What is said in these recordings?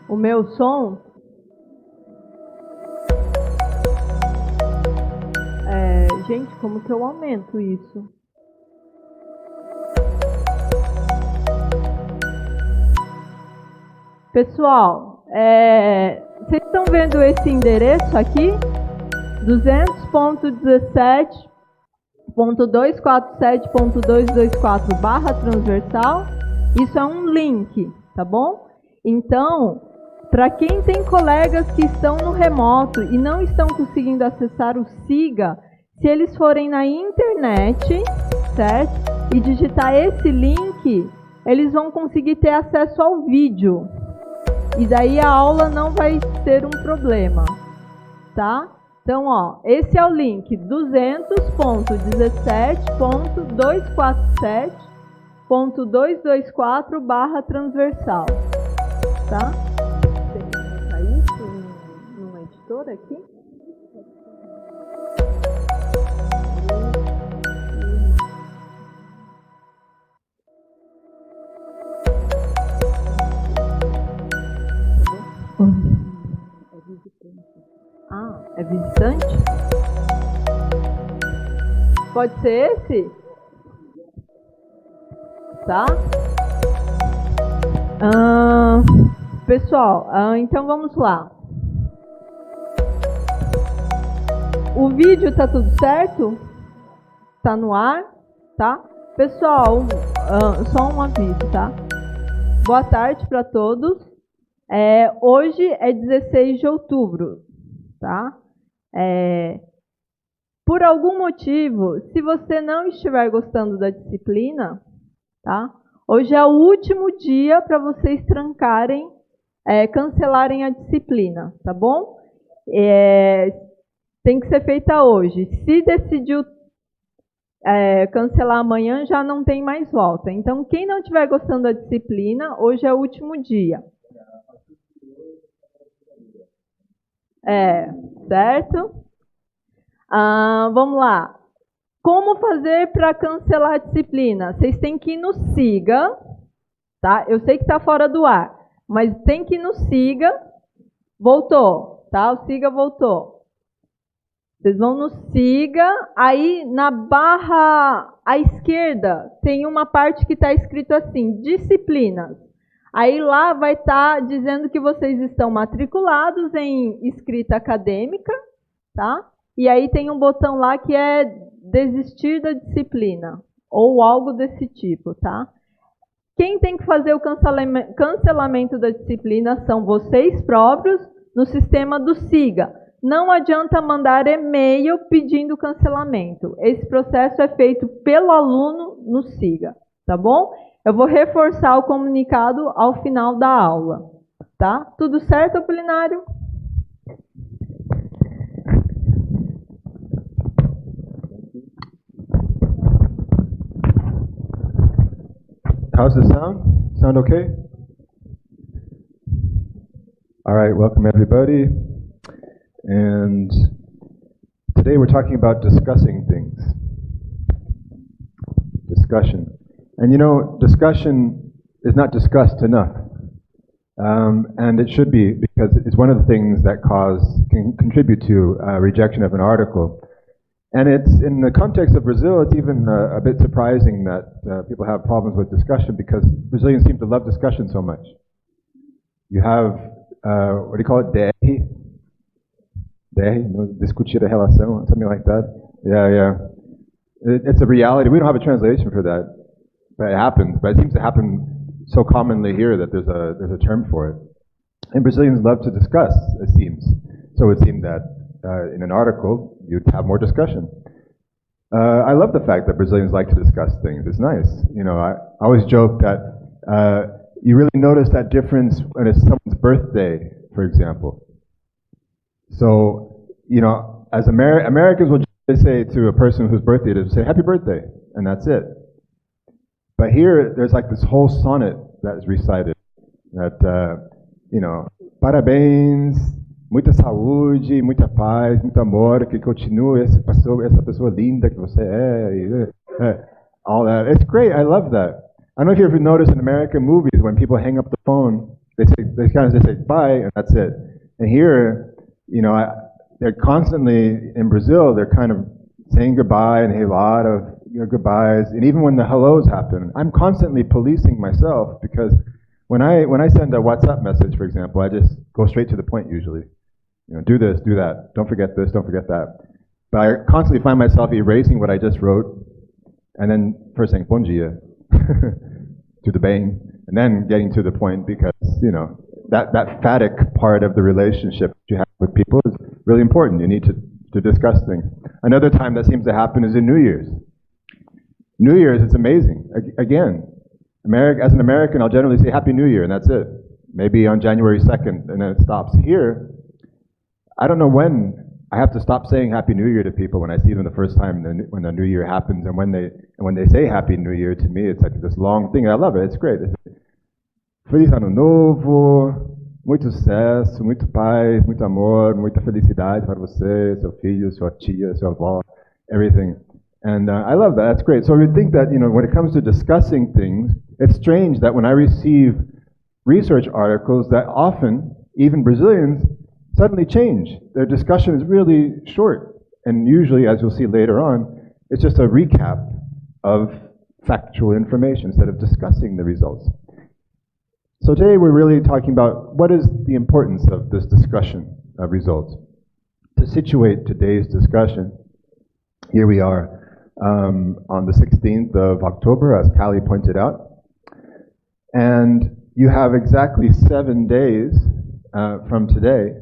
O meu som? Gente, como que eu aumento isso? Pessoal, vocês estão vendo esse endereço aqui? 200.17.247.224/transversal. Isso é um link, tá bom? Então, para quem tem colegas que estão no remoto e não estão conseguindo acessar o SIGA, se eles forem na internet, certo? E digitar esse link, eles vão conseguir ter acesso ao vídeo. E daí a aula não vai ter um problema, tá? Então, ó, esse é o link 200.17.247.224/transversal, tá? Tem que colocar isso num editor aqui? Ah, é visitante? Pode ser esse? Tá? Pessoal, então vamos lá. O vídeo tá tudo certo? Tá no ar? Tá? Pessoal, só um aviso, tá? Boa tarde para todos. Hoje é 16 de outubro, tá? Por algum motivo, se você não estiver gostando da disciplina, tá? Hoje é o último dia para vocês trancarem, cancelarem a disciplina, tá bom? Tem que ser feita hoje. Se decidiu cancelar amanhã, já não tem mais volta. Então, quem não estiver gostando da disciplina, hoje é o último dia. Certo? Vamos lá. Como fazer para cancelar a disciplina? Vocês têm que ir no SIGA, tá? Eu sei que está fora do ar, mas tem que ir no SIGA. Voltou, tá? O SIGA voltou. Vocês vão no SIGA, aí na barra à esquerda tem uma parte que está escrito assim, disciplinas. Aí lá vai estar dizendo que vocês estão matriculados em Escrita Acadêmica, tá? E aí tem um botão lá que é desistir da disciplina, ou algo desse tipo, tá? Quem tem que fazer o cancelamento da disciplina são vocês próprios no sistema do SIGA. Não adianta mandar e-mail pedindo cancelamento. Esse processo é feito pelo aluno no SIGA, tá bom? Eu vou reforçar o comunicado ao final da aula, tá? Tudo certo, Apolinário? How's the sound? Sound okay? All right, welcome everybody. And today we're talking about discussing things. Discussion. And you know, discussion is not discussed enough. And it should be, because it's one of the things that can contribute to rejection of an article. And it's, in the context of Brazil, it's even a bit surprising that people have problems with discussion, because Brazilians seem to love discussion so much. You have, what do you call it, DR, discutir a relação, something like that. Yeah. It's a reality. We don't have a translation for that, but it happens. But it seems to happen so commonly here that there's a term for it. And Brazilians love to discuss, it seems. So it seemed that in an article, you'd have more discussion. I love the fact that Brazilians like to discuss things. It's nice. You know, I always joke that you really notice that difference when it's someone's birthday, for example. So, you know, as Americans will just say to a person whose birthday it is, say, happy birthday, and that's it. But here, there's like this whole sonnet that is recited, that, you know, parabéns, muita saúde, muita paz, muito amor, que continue essa pessoa linda que você é, all that. It's great, I love that. I don't know if you've ever noticed in American movies when people hang up the phone they kind of just say bye and that's it. And here, you know, they're constantly in Brazil. They're kind of saying goodbye and a lot of goodbyes. And even when the hellos happen, I'm constantly policing myself because when I send a WhatsApp message, for example, I just go straight to the point usually. You know, do this, do that. Don't forget this, don't forget that. But I constantly find myself erasing what I just wrote, and then first saying bom dia, to the bem, and then getting to the point because, you know, that phatic part of the relationship you have with people is really important. You need to discuss things. Another time that seems to happen is in New Year's. New Year's, it's amazing. Again, as an American, I'll generally say Happy New Year, and that's it. Maybe on January 2nd, and then it stops. Here, I don't know when I have to stop saying Happy New Year to people when I see them the first time when the New Year happens, and when they say Happy New Year to me, it's like this long thing. I love it. It's great. Feliz Ano Novo, muito sucesso, muito paz, muito amor, muita felicidade para você, seu filho, sua tia, sua avó, everything. And I love that. That's great. So we think that, you know, when it comes to discussing things, it's strange that when I receive research articles that often, even Brazilians, suddenly change. Their discussion is really short. And usually, as you'll see later on, it's just a recap of factual information instead of discussing the results. So today we're really talking about what is the importance of this discussion of results. To situate today's discussion, here we are on the 16th of October, as Callie pointed out. And you have exactly 7 days from today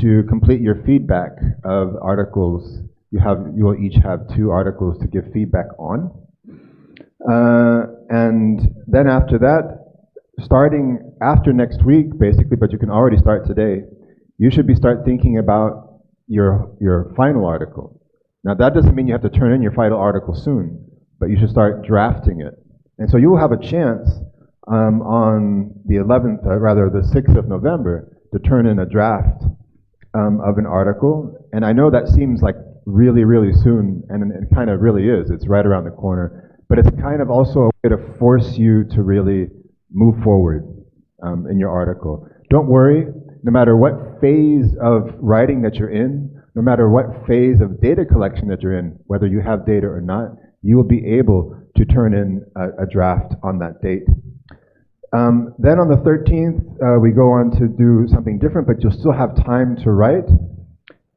to complete your feedback of articles. You will each have 2 articles to give feedback on. And then after that, starting after next week, basically, but you can already start today, you should start thinking about your final article. Now, that doesn't mean you have to turn in your final article soon, but you should start drafting it. And so you will have a chance on the 11th, rather the 6th of November, to turn in a draft of an article. And I know that seems like really, really soon, and it kind of really is. It's right around the corner. But it's kind of also a way to force you to really move forward in your article. Don't worry, no matter what phase of writing that you're in, no matter what phase of data collection that you're in, whether you have data or not, you will be able to turn in a draft on that date. Then on the 13th, we go on to do something different, but you'll still have time to write.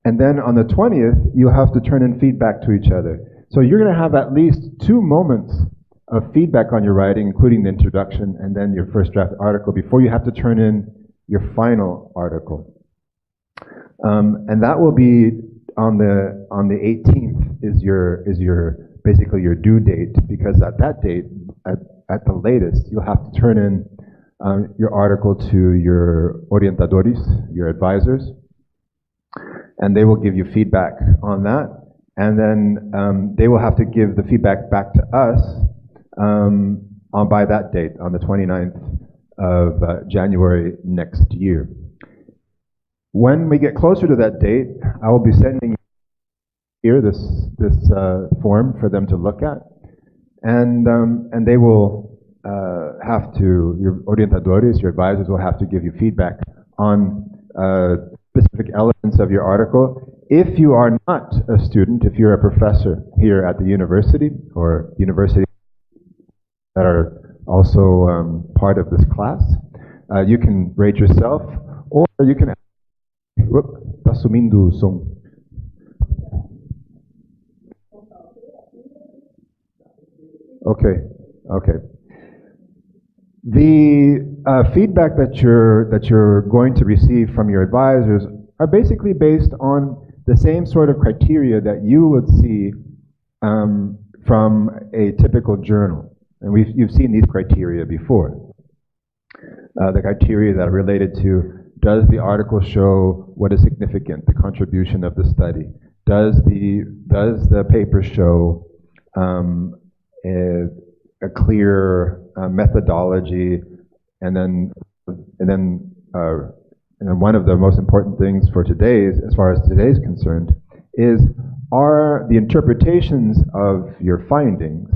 And then on the 20th, you'll have to turn in feedback to each other. So you're going to have at least 2 moments of feedback on your writing, including the introduction and then your first draft article, before you have to turn in your final article. And that will be on the 18th is your basically your due date, because at that date, at the latest, you'll have to turn in your article to your orientadores, your advisors, and they will give you feedback on that, and then they will have to give the feedback back to us by that date, on the 29th of January next year. When we get closer to that date, I will be sending here this form for them to look at, and they will have to, your orientadores, your advisors will have to give you feedback on specific elements of your article. If you are not a student, if you're a professor here at the university, or universities that are also part of this class, you can rate yourself, or you can... Tá sumindo o som. Okay. The feedback that you're going to receive from your advisors are basically based on the same sort of criteria that you would see from a typical journal. And you've seen these criteria before. The criteria that are related to: does the article show what is significant, the contribution of the study? Does the paper show a clear methodology? And then one of the most important things for as far as today's concerned, are the interpretations of your findings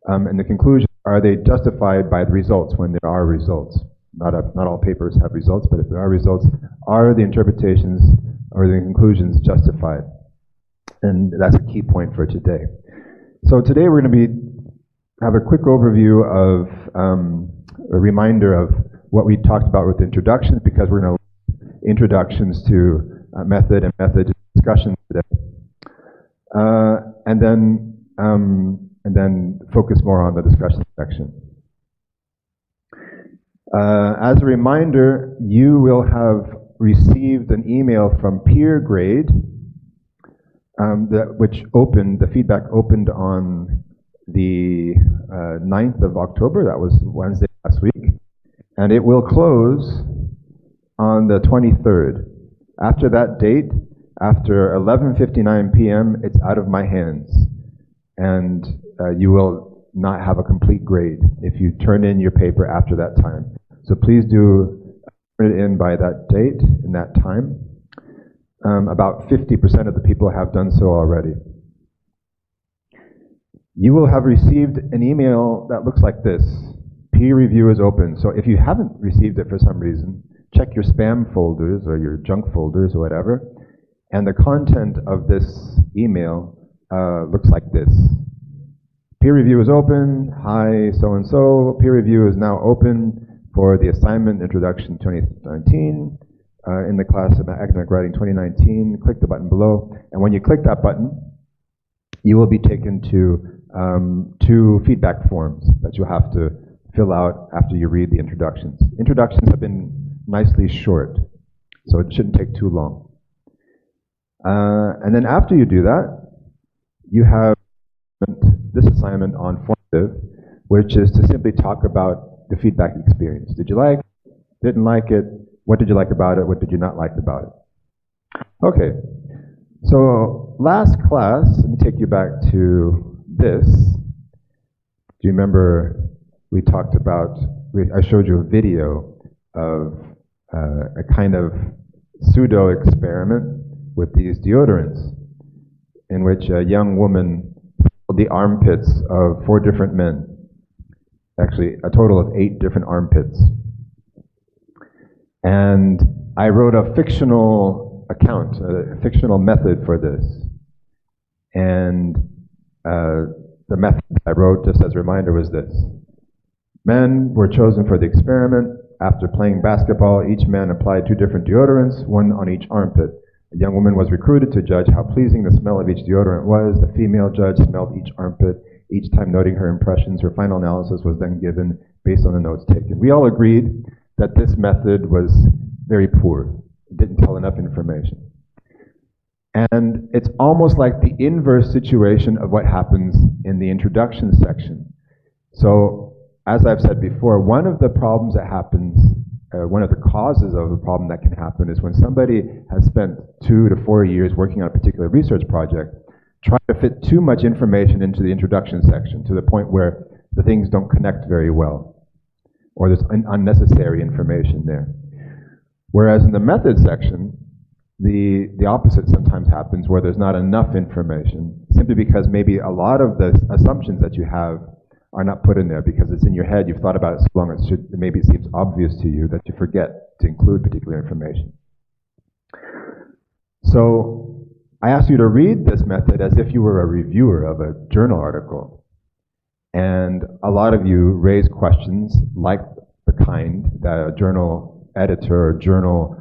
and the conclusions, are they justified by the results when there are results? not all papers have results, but if there are results, are the interpretations or the conclusions justified? And that's a key point for today. So today we're going to have a quick overview of a reminder of what we talked about with introductions, because we're going to introductions to method and method discussion today, and then focus more on the discussion section. As a reminder, you will have received an email from PeerGrade, the feedback opened on the 9th of October, that was Wednesday last week, and it will close on the 23rd. After that date, after 11:59 p.m., it's out of my hands, and you will not have a complete grade if you turn in your paper after that time. So please do turn it in by that date and that time. About 50% of the people have done so already. You will have received an email that looks like this. Peer review is open. So if you haven't received it for some reason, check your spam folders or your junk folders or whatever. And the content of this email looks like this. Peer review is open. Hi, so-and-so. Peer review is now open for the assignment Introduction 2019 in the class of Academic Writing 2019. Click the button below. And when you click that button, you will be taken to 2 feedback forms that you'll have to fill out after you read the introductions. Introductions have been nicely short, so it shouldn't take too long. And then after you do that, you have this assignment on formative, which is to simply talk about the feedback experience. Did you like it? Didn't like it? What did you like about it? What did you not like about it? Okay, so last class, let me take you back to this. Do you remember we talked about, I showed you a video of a kind of pseudo experiment with these deodorants, in which a young woman filled the armpits of 4 different men. Actually, a total of 8 different armpits. And I wrote a fictional account, a fictional method for this. And the method I wrote, just as a reminder, was this. Men were chosen for the experiment. After playing basketball, each man applied 2 different deodorants, 1 on each armpit. A young woman was recruited to judge how pleasing the smell of each deodorant was. The female judge smelled each armpit, each time noting her impressions. Her final analysis was then given based on the notes taken. We all agreed that this method was very poor. It didn't tell enough information. And it's almost like the inverse situation of what happens in the introduction section. So, as I've said before, one of the problems that happens, one of the causes of a problem that can happen is when somebody has spent 2 to 4 years working on a particular research project, try to fit too much information into the introduction section to the point where the things don't connect very well, or there's unnecessary information there. Whereas in the method section, the opposite sometimes happens, where there's not enough information, simply because maybe a lot of the assumptions that you have are not put in there because it's in your head, you've thought about it so long, maybe it seems obvious to you that you forget to include particular information. So I asked you to read this method as if you were a reviewer of a journal article. And a lot of you raised questions like the kind that a journal editor or journal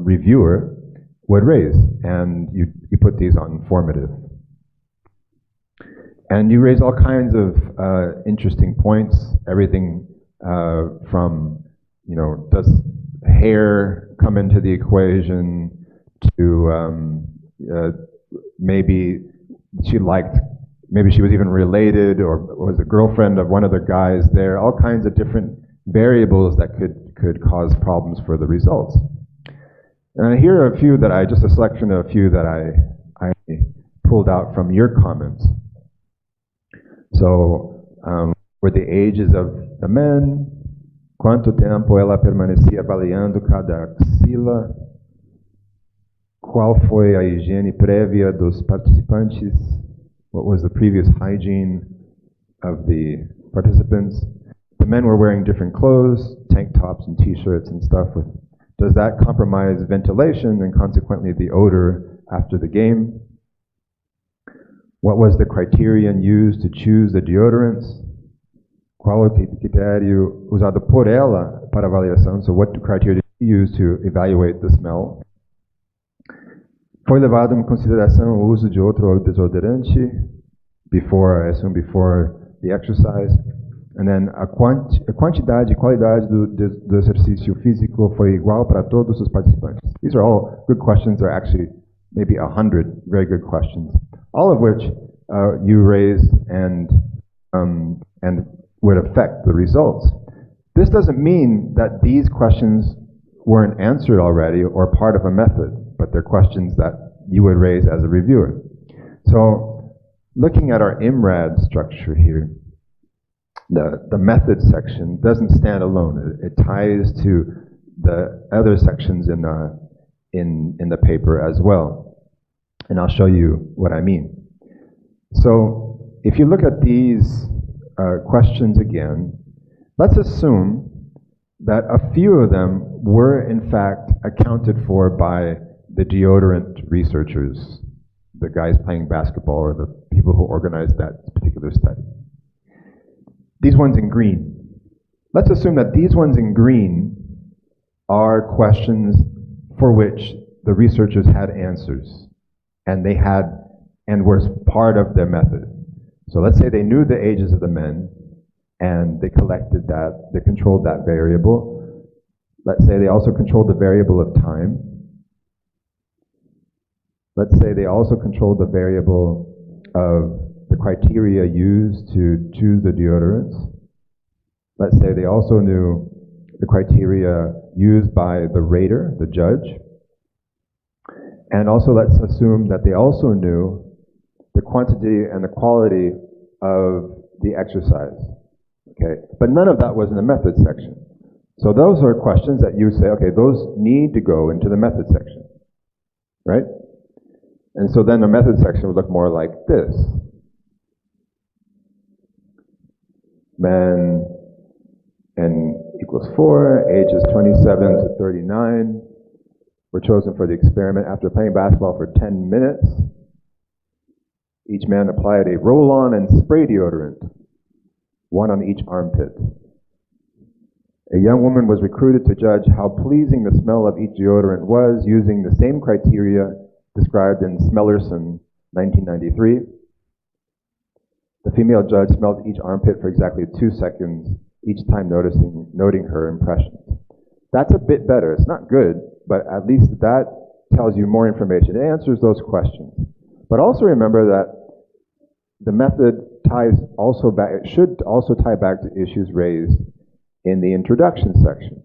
reviewer would raise. And you put these on formative. And you raise all kinds of interesting points, everything from, does hair come into the equation, to maybe she was even related or was a girlfriend of one of the guys there, all kinds of different variables that could cause problems for the results. And here are just a selection of a few that I pulled out from your comments. So, were the ages of the men, quanto tempo ela permanecia avaliando cada axila, qual foi a higiene prévia dos participantes, what was the previous hygiene of the participants, the men were wearing different clothes, tank tops and t-shirts and stuff. Does that compromise ventilation and consequently the odor after the game? What was the criterion used to choose the deodorants? Qual o critério usado por ela para avaliação? So what criteria did you use to evaluate the smell? Foi levado em consideração o uso de outro desodorante before, I assume before the exercise. And then a quantidade e qualidade do exercício físico foi igual para todos os participantes. These are all good questions. There are actually maybe 100 very good questions, all of which you raised and would affect the results. This doesn't mean that these questions weren't answered already or part of a method, but they're questions that you would raise as a reviewer. So looking at our IMRAD structure here, the method section doesn't stand alone. It ties to the other sections in the paper as well. And I'll show you what I mean. So if you look at these questions again, let's assume that a few of them were in fact accounted for by the deodorant researchers, the guys playing basketball or the people who organized that particular study. These ones in green. Let's assume that these ones in green are questions for which the researchers had answers and they had and were part of their method. So let's say they knew the ages of the men and they collected that, they controlled that variable. Let's say they also controlled the variable of time. Let's say they also controlled the variable of the criteria used to choose the deodorants. Let's say they also knew the criteria used by the rater, the judge. And also let's assume that they also knew the quantity and the quality of the exercise. Okay, but none of that was in the method section. So those are questions that you say, okay, those need to go into the method section, right? And so then the method section would look more like this. Men n equals 4, ages 27 to 39, were chosen for the experiment after playing basketball for 10 minutes. Each man applied a roll-on and spray deodorant, one on each armpit. A young woman was recruited to judge how pleasing the smell of each deodorant was using the same criteria described in Smellerson, 1993. The female judge smelled each armpit for exactly 2 seconds, each time noting her impressions. That's a bit better. It's not good, but at least that tells you more information. It answers those questions. But also remember that the method ties also back, it should also tie back to issues raised in the introduction section.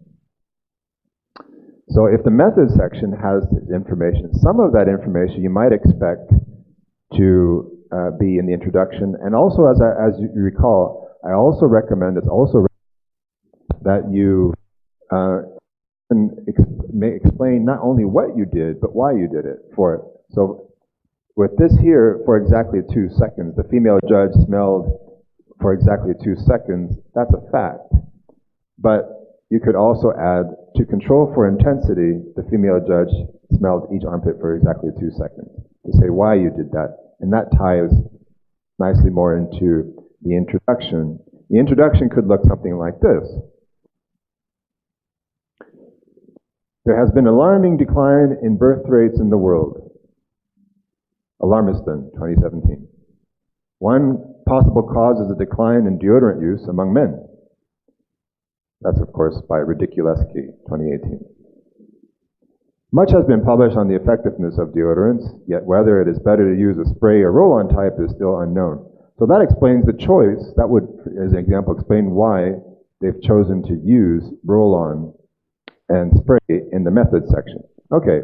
So if the method section has information, some of that information you might expect to be in the introduction. And also, as you recall, I also recommend, it's also that you may explain not only what you did, but why you did it for it. So with this here, for exactly 2 seconds, the female judge smelled for exactly 2 seconds, that's a fact. But you could also add, to control for intensity, the female judge smelled each armpit for exactly 2 seconds, to say why you did that. And that ties nicely more into the introduction. The introduction could look something like this. There has been alarming decline in birth rates in the world. Alarmistan, 2017. One possible cause is a decline in deodorant use among men. That's, of course, by Ridiculeschi, 2018. Much has been published on the effectiveness of deodorants, yet whether it is better to use a spray or roll-on type is still unknown. So that explains the choice. That would, as an example, explain why they've chosen to use roll-on and spray in the method section. Okay,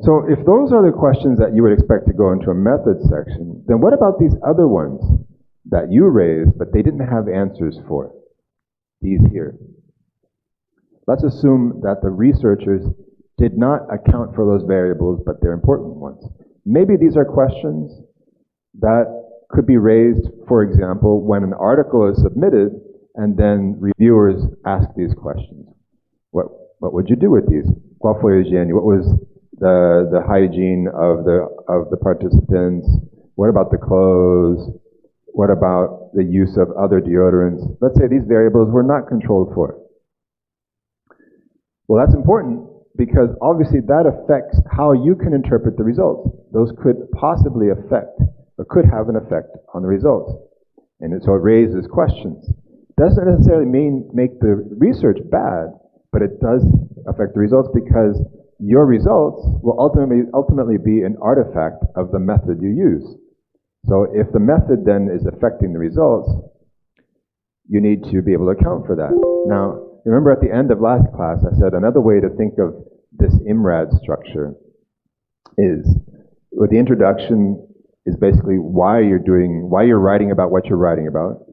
so if those are the questions that you would expect to go into a method section, then what about these other ones that you raised, but they didn't have answers for? These here. Let's assume that the researchers did not account for those variables, but they're important ones. Maybe these are questions that could be raised, for example, when an article is submitted and then reviewers ask these questions. What would you do with these? Qual foi a higiene? What was the hygiene of the participants? What about the clothes? What about the use of other deodorants? Let's say these variables were not controlled for. Well, that's important because obviously that affects how you can interpret the results. Those could possibly affect or could have an effect on the results. And so it raises questions. Doesn't necessarily make the research bad, but it does affect the results because your results will ultimately be an artifact of the method you use. So if the method then is affecting the results, you need to be able to account for that. Now, remember at the end of last class, I said another way to think of this IMRAD structure is, with the introduction is basically why you're writing about what you're writing about.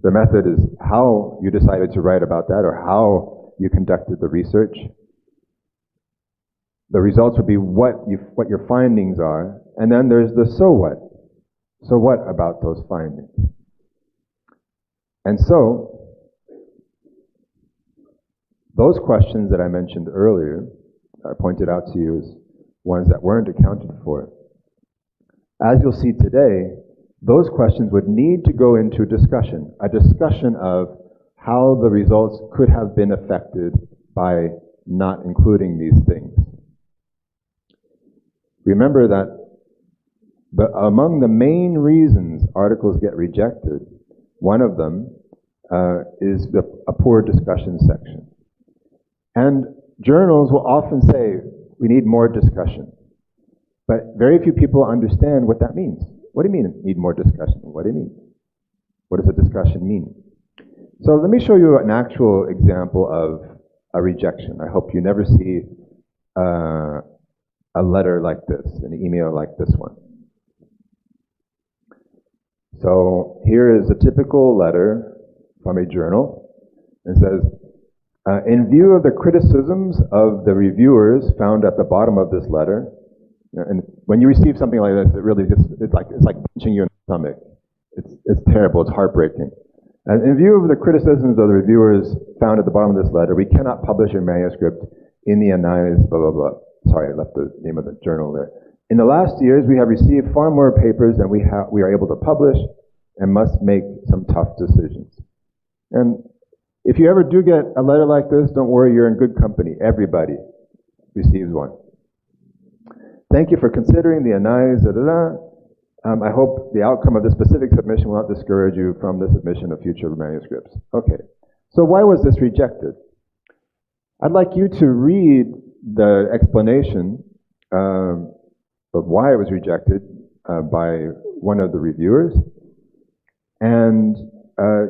The method is how you decided to write about that or how you conducted the research. The results would be what your findings are, and then there's the so what. So what about those findings? And so, those questions that I mentioned earlier, I pointed out to you as ones that weren't accounted for. As you'll see today, those questions would need to go into a discussion of how the results could have been affected by not including these things. Remember that among the main reasons articles get rejected, one of them is a poor discussion section. And journals will often say, we need more discussion. But very few people understand what that means. What do you mean, need more discussion? What do you mean? What does a discussion mean? So let me show you an actual example of a rejection. I hope you never see a letter like this, an email like this one. So here is a typical letter from a journal. It says, in view of the criticisms of the reviewers found at the bottom of this letter, and when you receive something like this, it really it's like punching you in the stomach. It's terrible, it's heartbreaking. And in view of the criticisms of the reviewers found at the bottom of this letter, we cannot publish a manuscript in the Anais, blah, blah, blah. Sorry, I left the name of the journal there. In the last years, we have received far more papers than we are able to publish and must make some tough decisions. And if you ever do get a letter like this, don't worry, you're in good company. Everybody receives one. Thank you for considering the Anais, I hope the outcome of this specific submission will not discourage you from the submission of future manuscripts. Okay, so why was this rejected? I'd like you to read the explanation of why it was rejected by one of the reviewers, and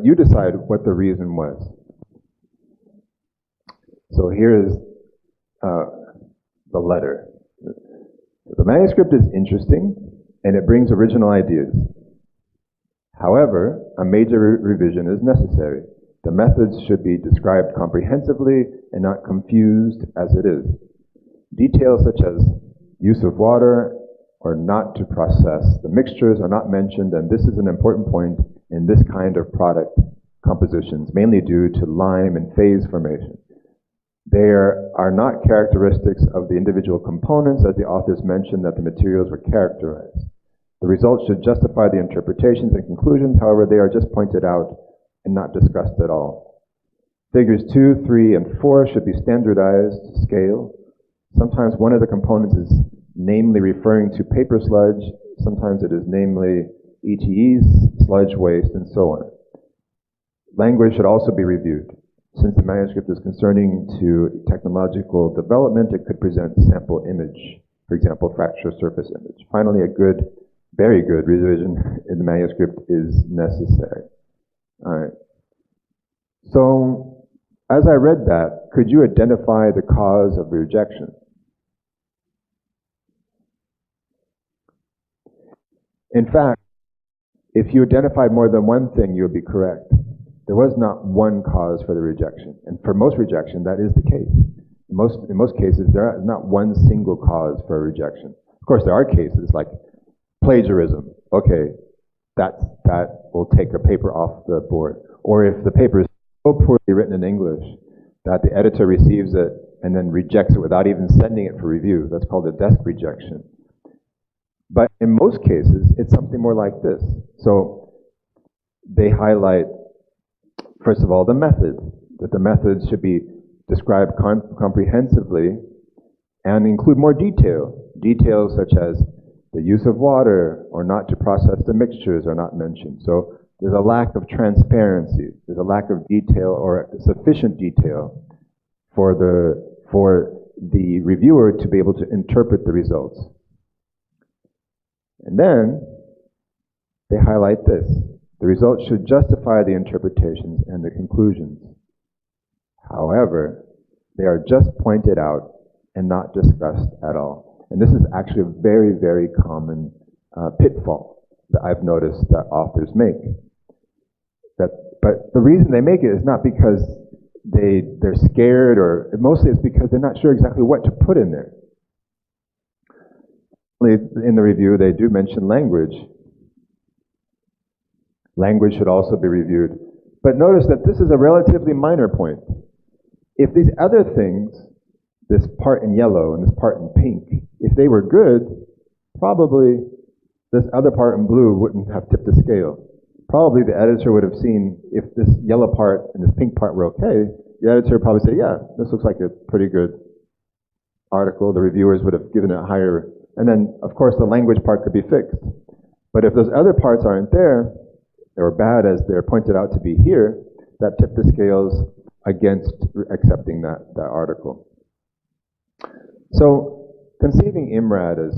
you decide what the reason was. So here is the letter. The manuscript is interesting, and it brings original ideas. However, a major revision is necessary. The methods should be described comprehensively and not confused as it is. Details such as use of water or not to process the mixtures are not mentioned, and this is an important point in this kind of product compositions, mainly due to lime and phase formation. There are not characteristics of the individual components, as the authors mentioned that the materials were characterized. The results should justify the interpretations and conclusions, however, they are just pointed out and not discussed at all. Figures 2, 3, and 4 should be standardized to scale. Sometimes one of the components is namely referring to paper sludge, sometimes it is namely ETEs, sludge waste, and so on. Language should also be reviewed. Since the manuscript is concerning to technological development, it could present sample image, for example, fracture surface image. Finally, a good, very good revision in the manuscript is necessary. All right. So, as I read that, could you identify the cause of rejection? In fact, if you identified more than one thing, you would be correct. There was not one cause for the rejection. And for most rejection, that is the case. In most cases, there is not one single cause for a rejection. Of course, there are cases like plagiarism. Okay, that will take a paper off the board. or if the paper is so poorly written in English that the editor receives it and then rejects it without even sending it for review. That's called a desk rejection. But in most cases, it's something more like this. So they highlight, first of all, the method, that the methods should be described comprehensively and include more details such as the use of water or not to process the mixtures are not mentioned. So there's a lack of transparency, there's a lack of detail or sufficient detail for the reviewer to be able to interpret the results. And then they highlight this. The results should justify the interpretations and the conclusions. However, they are just pointed out and not discussed at all. And this is actually a very, very common pitfall that I've noticed that authors make. But the reason they make it is not because they're scared, or mostly it's because they're not sure exactly what to put in there. In the review, they do mention language. Language should also be reviewed. But notice that this is a relatively minor point. If these other things, this part in yellow and this part in pink, if they were good, probably this other part in blue wouldn't have tipped the scale. Probably the editor would have seen if this yellow part and this pink part were okay, the editor would probably say, yeah, this looks like a pretty good article. The reviewers would have given it a higher, and then of course the language part could be fixed. But if those other parts aren't there, or bad as they're pointed out to be here, that tipped the scales against accepting that article. So conceiving IMRAD as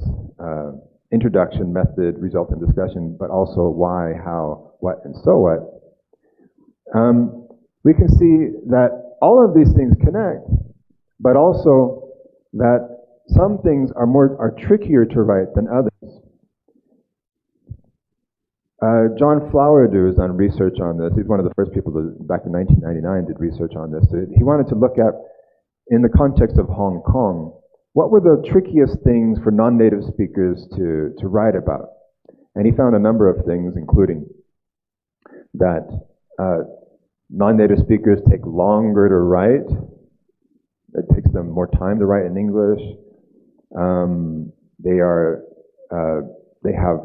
introduction, method, result, and discussion, but also why, how, what, and so what, we can see that all of these things connect, but also that some things are trickier to write than others. John Flowerdew has done research on this. He's one of the first people that, back in 1999, did research on this. He wanted to look at, in the context of Hong Kong, what were the trickiest things for non-native speakers to write about? And he found a number of things, including that non-native speakers take longer to write. It takes them more time to write in English. They have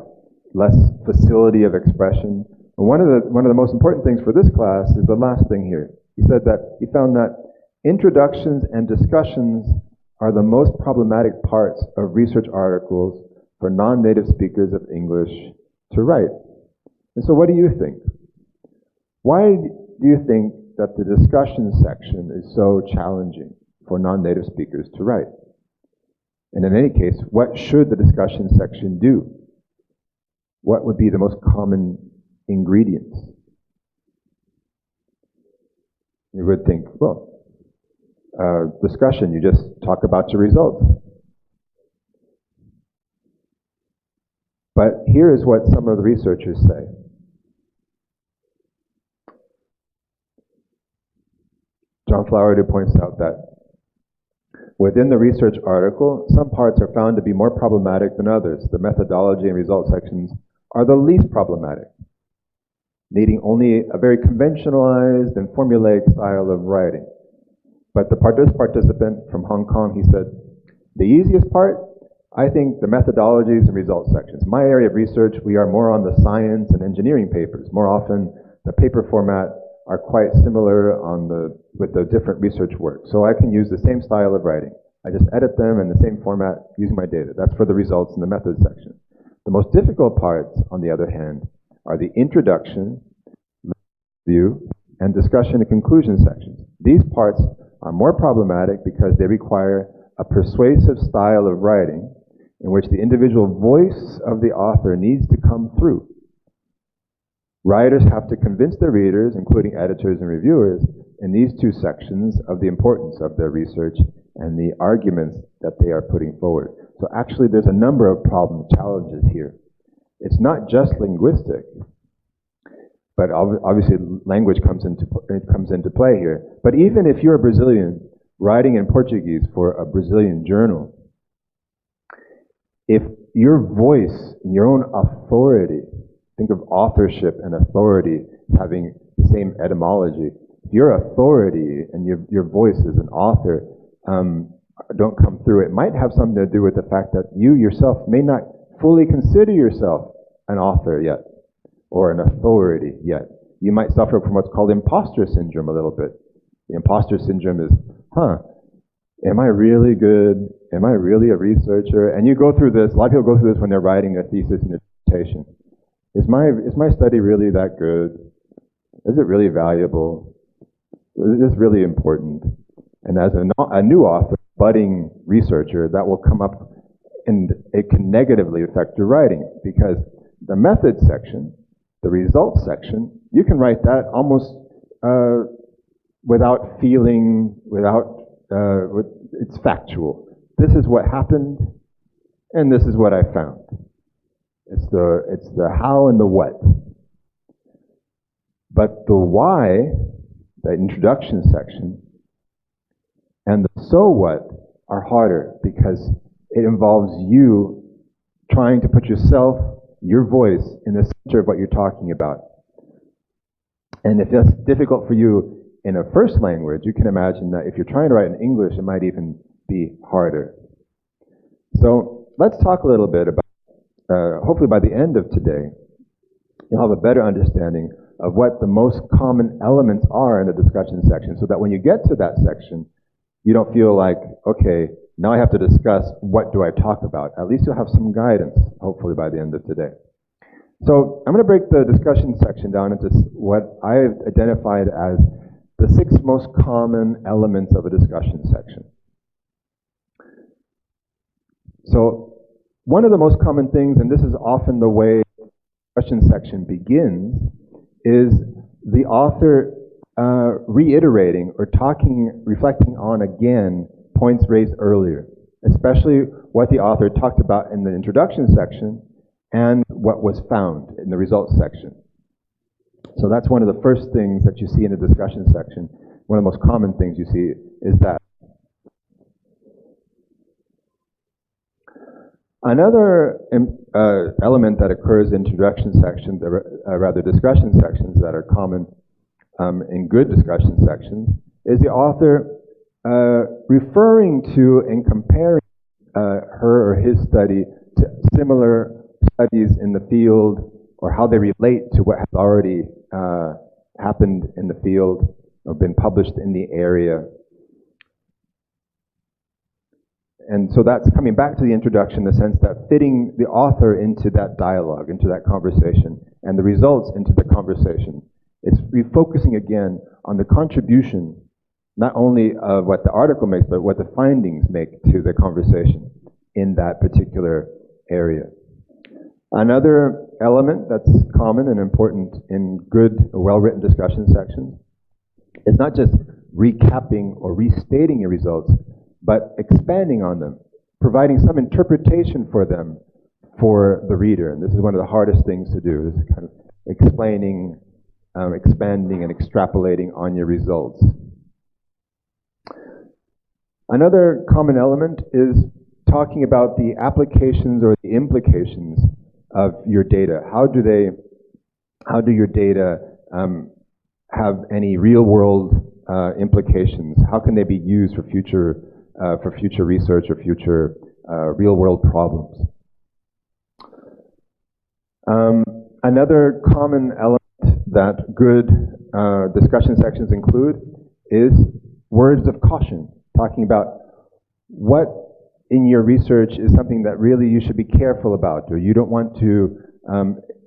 less facility of expression. And one of the most important things for this class is the last thing here. He said that he found that introductions and discussions are the most problematic parts of research articles for non-native speakers of English to write. And so what do you think? Why do you think that the discussion section is so challenging for non-native speakers to write? And in any case, what should the discussion section do? What would be the most common ingredients? You would think, well, discussion, you just talk about your results. But here is what some of the researchers say. John Flowerdew points out that within the research article, some parts are found to be more problematic than others. The methodology and result sections are the least problematic, needing only a very conventionalized and formulaic style of writing. But this participant from Hong Kong, he said, the easiest part, I think the methodologies and results sections. My area of research, we are more on the science and engineering papers. More often, the paper format are quite similar with the different research work. So I can use the same style of writing. I just edit them in the same format using my data. That's for the results in the method section. The most difficult parts, on the other hand, are the introduction, review, and discussion and conclusion sections. These parts are more problematic because they require a persuasive style of writing in which the individual voice of the author needs to come through. Writers have to convince their readers, including editors and reviewers, in these two sections of the importance of their research and the arguments that they are putting forward. So actually there's a number of challenges here. It's not just linguistic, but obviously language comes into play here. But even if you're a Brazilian writing in Portuguese for a Brazilian journal, if your voice and your own authority, think of authorship and authority having the same etymology. If your authority and your voice as an author don't come through, it might have something to do with the fact that you yourself may not fully consider yourself an author yet, or an authority yet. You might suffer from what's called imposter syndrome a little bit. The imposter syndrome is, am I really good? Am I really a researcher? And you go through this, a lot of people go through this when they're writing a thesis and a dissertation. Is my study really that good? Is it really valuable? Is this really important? And as a new author, budding researcher, that will come up and it can negatively affect your writing, because the method section, the results section, you can write that almost without feeling, it's factual. This is what happened, and this is what I found. It's the how and the what. But the why, the introduction section, and the so what are harder, because it involves you trying to put yourself, your voice, in the center of what you're talking about. And if that's difficult for you in a first language, you can imagine that if you're trying to write in English, it might even be harder. So let's talk a little bit about, hopefully by the end of today, you'll have a better understanding of what the most common elements are in the discussion section, so that when you get to that section, you don't feel like, okay, now I have to discuss what do I talk about. At least you'll have some guidance, hopefully by the end of today. So I'm going to break the discussion section down into what I've identified as the 6 most common elements of a discussion section. So one of the most common things, and this is often the way the discussion section begins, is the author reiterating or reflecting on again points raised earlier, especially what the author talked about in the introduction section and what was found in the results section. So that's one of the first things that you see in the discussion section. One of the most common things you see is that. Another element that occurs in introduction sections, rather discussion sections that are common in good discussion sections, is the author referring to and comparing her or his study to similar studies in the field, or how they relate to what has already happened in the field or been published in the area. And so that's coming back to the introduction, in the sense that fitting the author into that dialogue, into that conversation, and the results into the conversation. It's refocusing again on the contribution, not only of what the article makes, but what the findings make to the conversation in that particular area. Another element that's common and important in good, well-written discussion sections is not just recapping or restating your results, but expanding on them, providing some interpretation for them for the reader. And this is one of the hardest things to do, is kind of explaining, expanding, and extrapolating on your results. Another common element is talking about the applications or the implications of your data. How do your data have any real-world implications? How can they be used for future research or future real-world problems? Another common element that good discussion sections include is words of caution, talking about what in your research is something that really you should be careful about, or you don't want to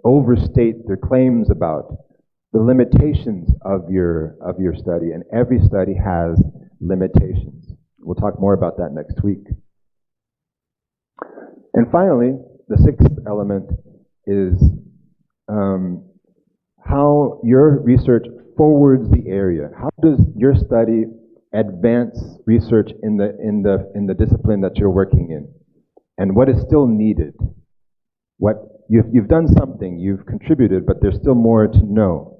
overstate their claims about. The limitations of your study, and every study has limitations. We'll talk more about that next week. And finally, the 6th element is how your research forwards the area. How does your study advance research in the discipline that you're working in, and what is still needed? What you've done something, you've contributed, but there's still more to know.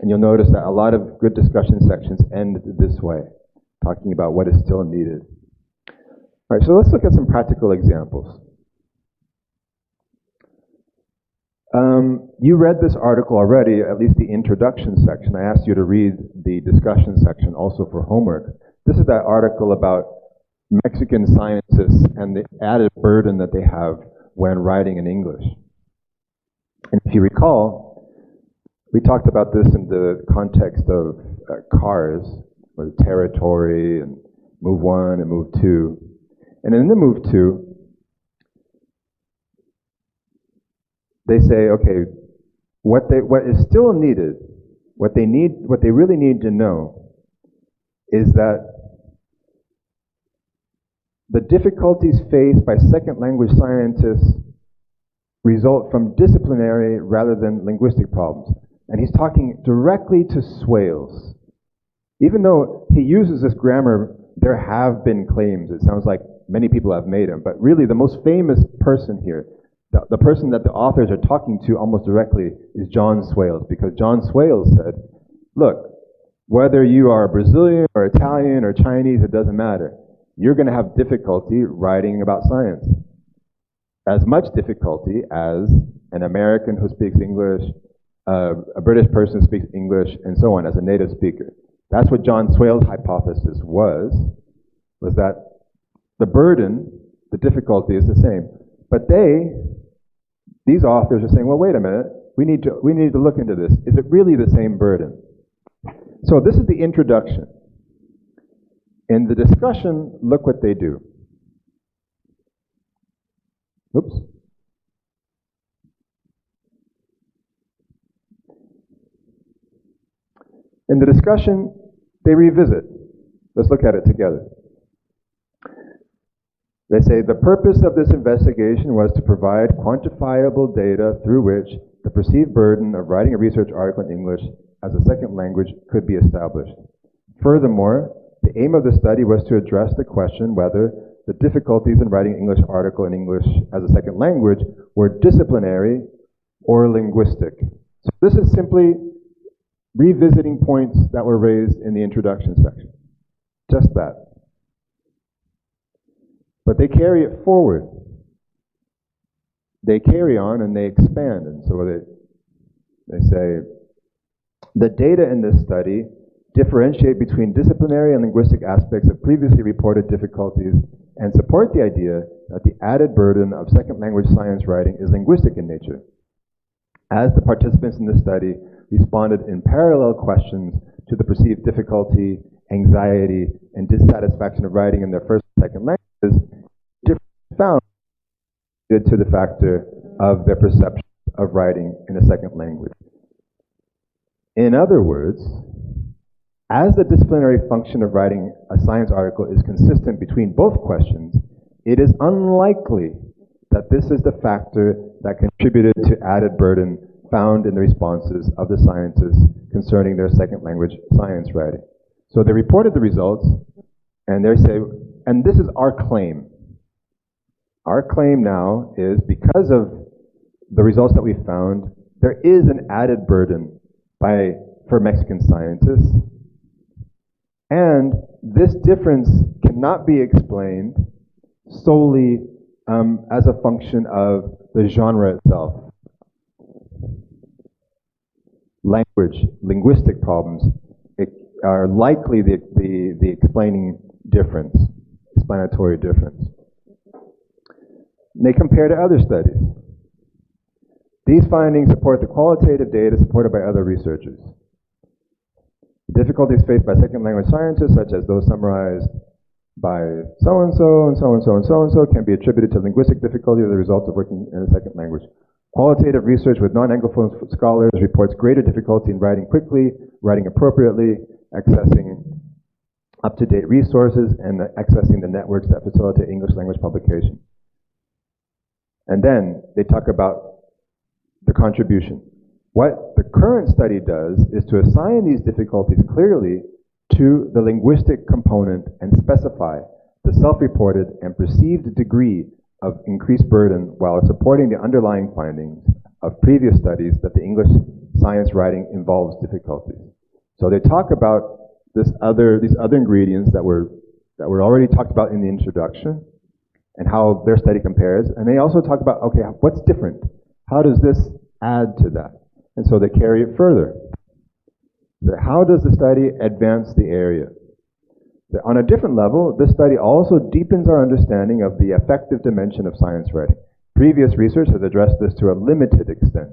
And you'll notice that a lot of good discussion sections end this way, talking about what is still needed. All right, so let's look at some practical examples. You read this article already, at least the introduction section. I asked you to read the discussion section also for homework. This is that article about Mexican scientists and the added burden that they have when writing in English. And if you recall, we talked about this in the context of cars, or territory, and move 1 and move 2. And in the move 2, they say, okay, what is still needed, what they really need to know is that the difficulties faced by second language scientists result from disciplinary rather than linguistic problems. And he's talking directly to Swales. Even though he uses this grammar, there have been claims. It sounds like many people have made them, but really the most famous person here, the person that the authors are talking to almost directly, is John Swales, because John Swales said, look, whether you are Brazilian or Italian or Chinese, it doesn't matter. You're going to have difficulty writing about science. As much difficulty as an American who speaks English, a British person who speaks English, and so on, as a native speaker. That's what John Swales' hypothesis was that the burden, the difficulty is the same. But these authors are saying, well, wait a minute, we need to look into this. Is it really the same burden? So this is the introduction. In the discussion, look what they do. Oops. In the discussion, they revisit. Let's look at it together. They say, the purpose of this investigation was to provide quantifiable data through which the perceived burden of writing a research article in English as a second language could be established. Furthermore, the aim of the study was to address the question whether the difficulties in writing an English article in English as a second language were disciplinary or linguistic. So this is simply revisiting points that were raised in the introduction section. Just that. But they carry it forward. They carry on and they expand. And so they say, the data in this study differentiate between disciplinary and linguistic aspects of previously reported difficulties and support the idea that the added burden of second language science writing is linguistic in nature. As the participants in the study responded in parallel questions to the perceived difficulty, anxiety, and dissatisfaction of writing in their first and second languages, difference found to the factor of their perception of writing in a second language. In other words, as the disciplinary function of writing a science article is consistent between both questions, it is unlikely that this is the factor that contributed to added burden found in the responses of the scientists concerning their second language science writing. So they reported the results, and they say, and this is our claim. Our claim now is because of the results that we found, there is an added burden for Mexican scientists, and this difference cannot be explained solely as a function of the genre itself. Linguistic problems are likely the explanatory difference. They compare to other studies. These findings support the qualitative data supported by other researchers. Difficulties faced by second language scientists, such as those summarized by so-and-so and so-and-so and so-and-so, can be attributed to linguistic difficulty as a result of working in a second language. Qualitative research with non-Anglophone scholars reports greater difficulty in writing quickly, writing appropriately, accessing up-to-date resources, and accessing the networks that facilitate English language publication. And then they talk about the contribution. What the current study does is to assign these difficulties clearly to the linguistic component and specify the self-reported and perceived degree of increased burden while supporting the underlying findings of previous studies that the English science writing involves difficulties. So they talk about these other ingredients that were already talked about in the introduction and how their study compares. And they also talk about, okay, what's different? How does this add to that. And so they carry it further. So how does the study advance the area? So on a different level, this study also deepens our understanding of the affective dimension of science writing. Previous research has addressed this to a limited extent.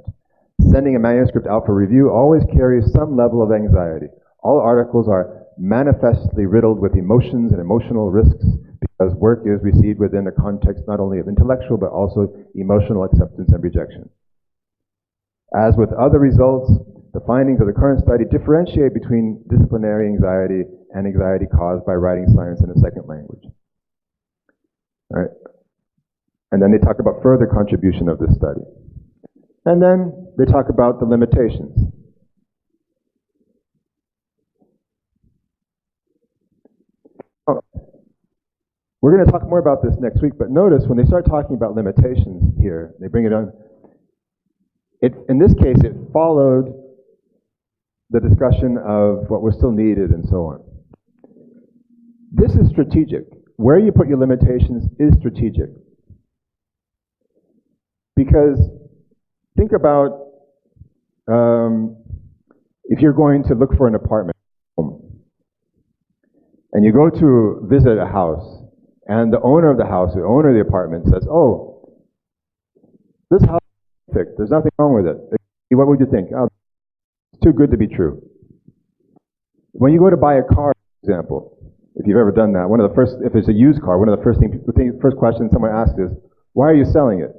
Sending a manuscript out for review always carries some level of anxiety. All articles are manifestly riddled with emotions and emotional risks because work is received within a context not only of intellectual but also emotional acceptance and rejection. As with other results, the findings of the current study differentiate between disciplinary anxiety and anxiety caused by writing science in a second language. All right. And then they talk about further contribution of this study. And then they talk about the limitations. Oh, we're going to talk more about this next week, but notice when they start talking about limitations here, they bring it on. In this case, it followed the discussion of what was still needed and so on. This is strategic. Where you put your limitations is strategic. Because think about if you're going to look for an apartment and you go to visit a house and the owner of the house, the owner of the apartment says, oh, this house is perfect. There's nothing wrong with it. What would you think? Oh, it's too good to be true. When you go to buy a car, for example, if you've ever done that, if it's a used car, one of the first questions someone asks is, why are you selling it?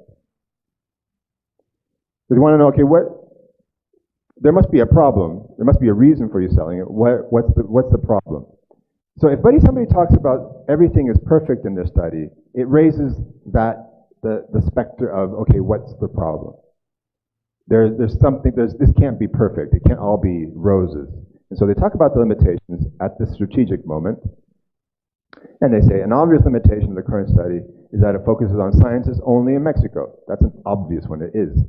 They want to know, okay, there must be a problem. There must be a reason for you selling it. What's the problem? So if somebody talks about everything is perfect in their study, it raises the specter of, okay, what's the problem? There's something, this can't be perfect. It can't all be roses. And so they talk about the limitations at this strategic moment. And they say, an obvious limitation of the current study is that it focuses on scientists only in Mexico. That's an obvious one, it is.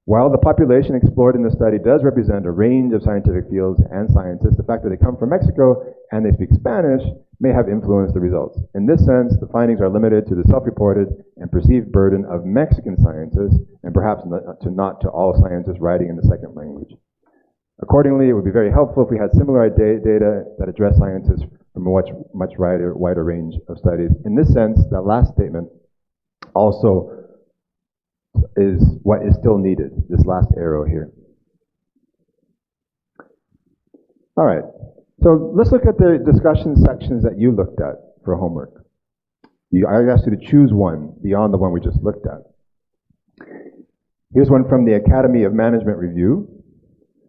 While the population explored in the study does represent a range of scientific fields and scientists, the fact that they come from Mexico and they speak Spanish may have influenced the results. In this sense, the findings are limited to the self-reported and perceived burden of Mexican scientists, and perhaps not to all scientists writing in the second language. Accordingly, it would be very helpful if we had similar data that address scientists from a much wider range of studies. In this sense, that last statement also is what is still needed, this last arrow here. All right, so let's look at the discussion sections that you looked at for homework. I asked you to choose one beyond the one we just looked at. Here's one from the Academy of Management Review.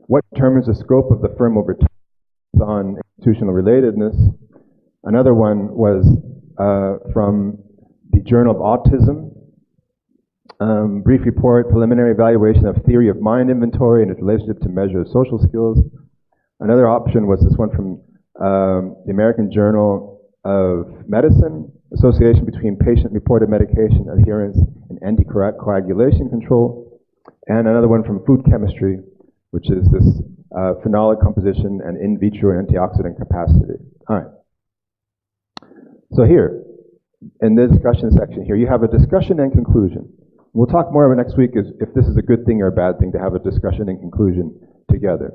What determines the scope of the firm over time on institutional relatedness? Another one was from the Journal of Autism. Brief report, preliminary evaluation of theory of mind inventory and its relationship to measure of social skills. Another option was this one from the American Journal of Medicine, association between patient-reported medication adherence and anticoagulation control. And another one from Food Chemistry, which is this phenolic composition and in vitro antioxidant capacity. All right. So here, in the discussion section here, you have a discussion and conclusion. We'll talk more about next week if this is a good thing or a bad thing to have a discussion and conclusion together.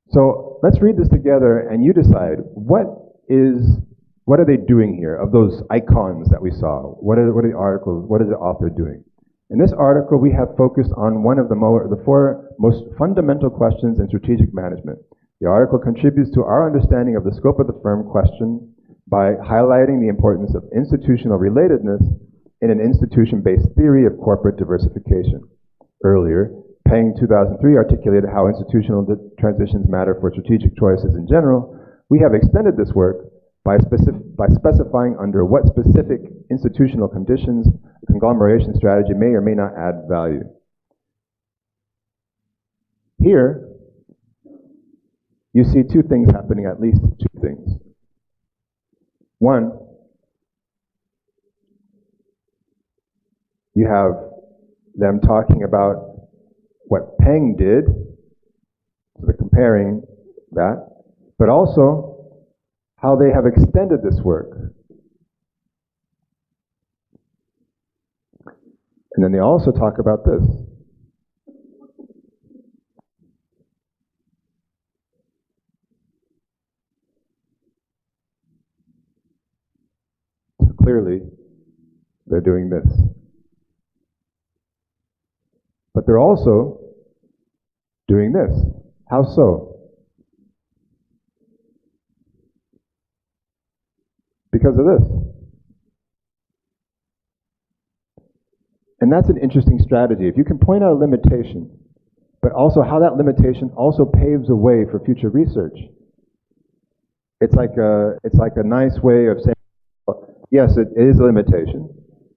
So let's read this together and you decide what are they doing here of those icons that we saw? What are the articles? What is the author doing? In this article, we have focused on one of the four most fundamental questions in strategic management. The article contributes to our understanding of the scope of the firm question by highlighting the importance of institutional relatedness in an institution-based theory of corporate diversification. Earlier, Peng 2003 articulated how institutional transitions matter for strategic choices in general. We have extended this work by specifying under what specific institutional conditions a conglomeration strategy may or may not add value. Here, you see two things happening, at least two things. One, you have them talking about what Peng did, so they're comparing that, but also how they have extended this work. And then they also talk about this. clearly they're doing this. But they're also doing this. How so? Because of this. And that's an interesting strategy. If you can point out a limitation, but also how that limitation also paves a way for future research. It's like a nice way of saying, yes, it is a limitation,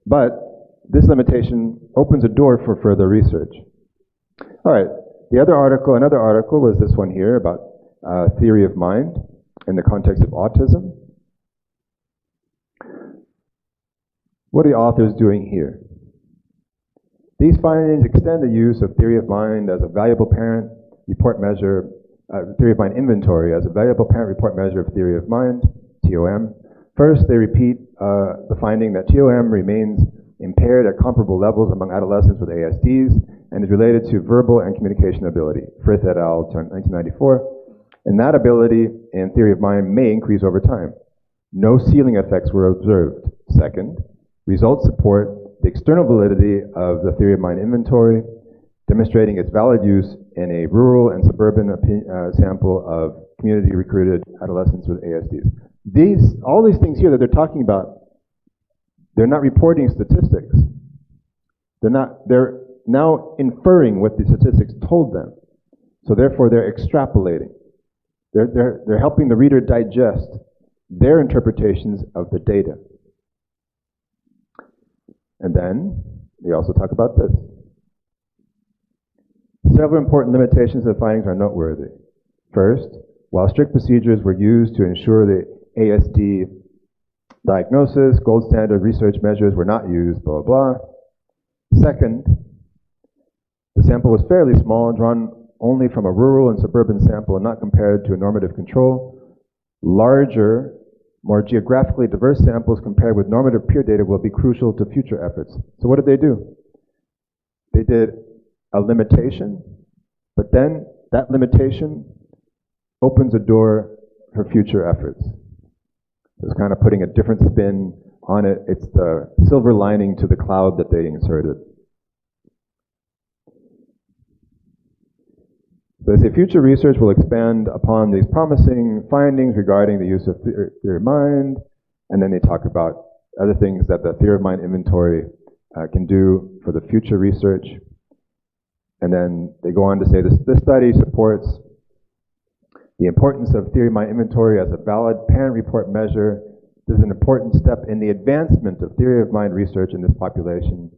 but this limitation opens a door for further research. All right, another article was this one here about theory of mind in the context of autism. What are the authors doing here? These findings extend the use of theory of mind as a valuable parent report measure, theory of mind inventory as a valuable parent report measure of theory of mind, TOM. First, they repeat the finding that TOM remains impaired at comparable levels among adolescents with ASDs and is related to verbal and communication ability. Frith et al., 1994. And that ability in theory of mind may increase over time. No ceiling effects were observed. Second, results support the external validity of the theory of mind inventory, demonstrating its valid use in a rural and suburban sample of community recruited adolescents with ASDs. All these things here that they're talking about, they're not reporting statistics. They're now inferring what the statistics told them. So therefore they're extrapolating. They're helping the reader digest their interpretations of the data. And then they also talk about this. Several important limitations of the findings are noteworthy. First, while strict procedures were used to ensure the ASD diagnosis, gold standard research measures were not used, blah, blah, blah. Second, the sample was fairly small, drawn only from a rural and suburban sample and not compared to a normative control. Larger, more geographically diverse samples compared with normative peer data will be crucial to future efforts. So what did they do? They did a limitation, but then that limitation opens a door for future efforts. It's kind of putting a different spin on it. It's the silver lining to the cloud that they inserted. So they say future research will expand upon these promising findings regarding the use of theory of mind, and then they talk about other things that the theory of mind inventory can do for the future research. And then they go on to say this study supports the importance of theory of mind inventory as a valid parent report measure. This is an important step in the advancement of theory of mind research in this population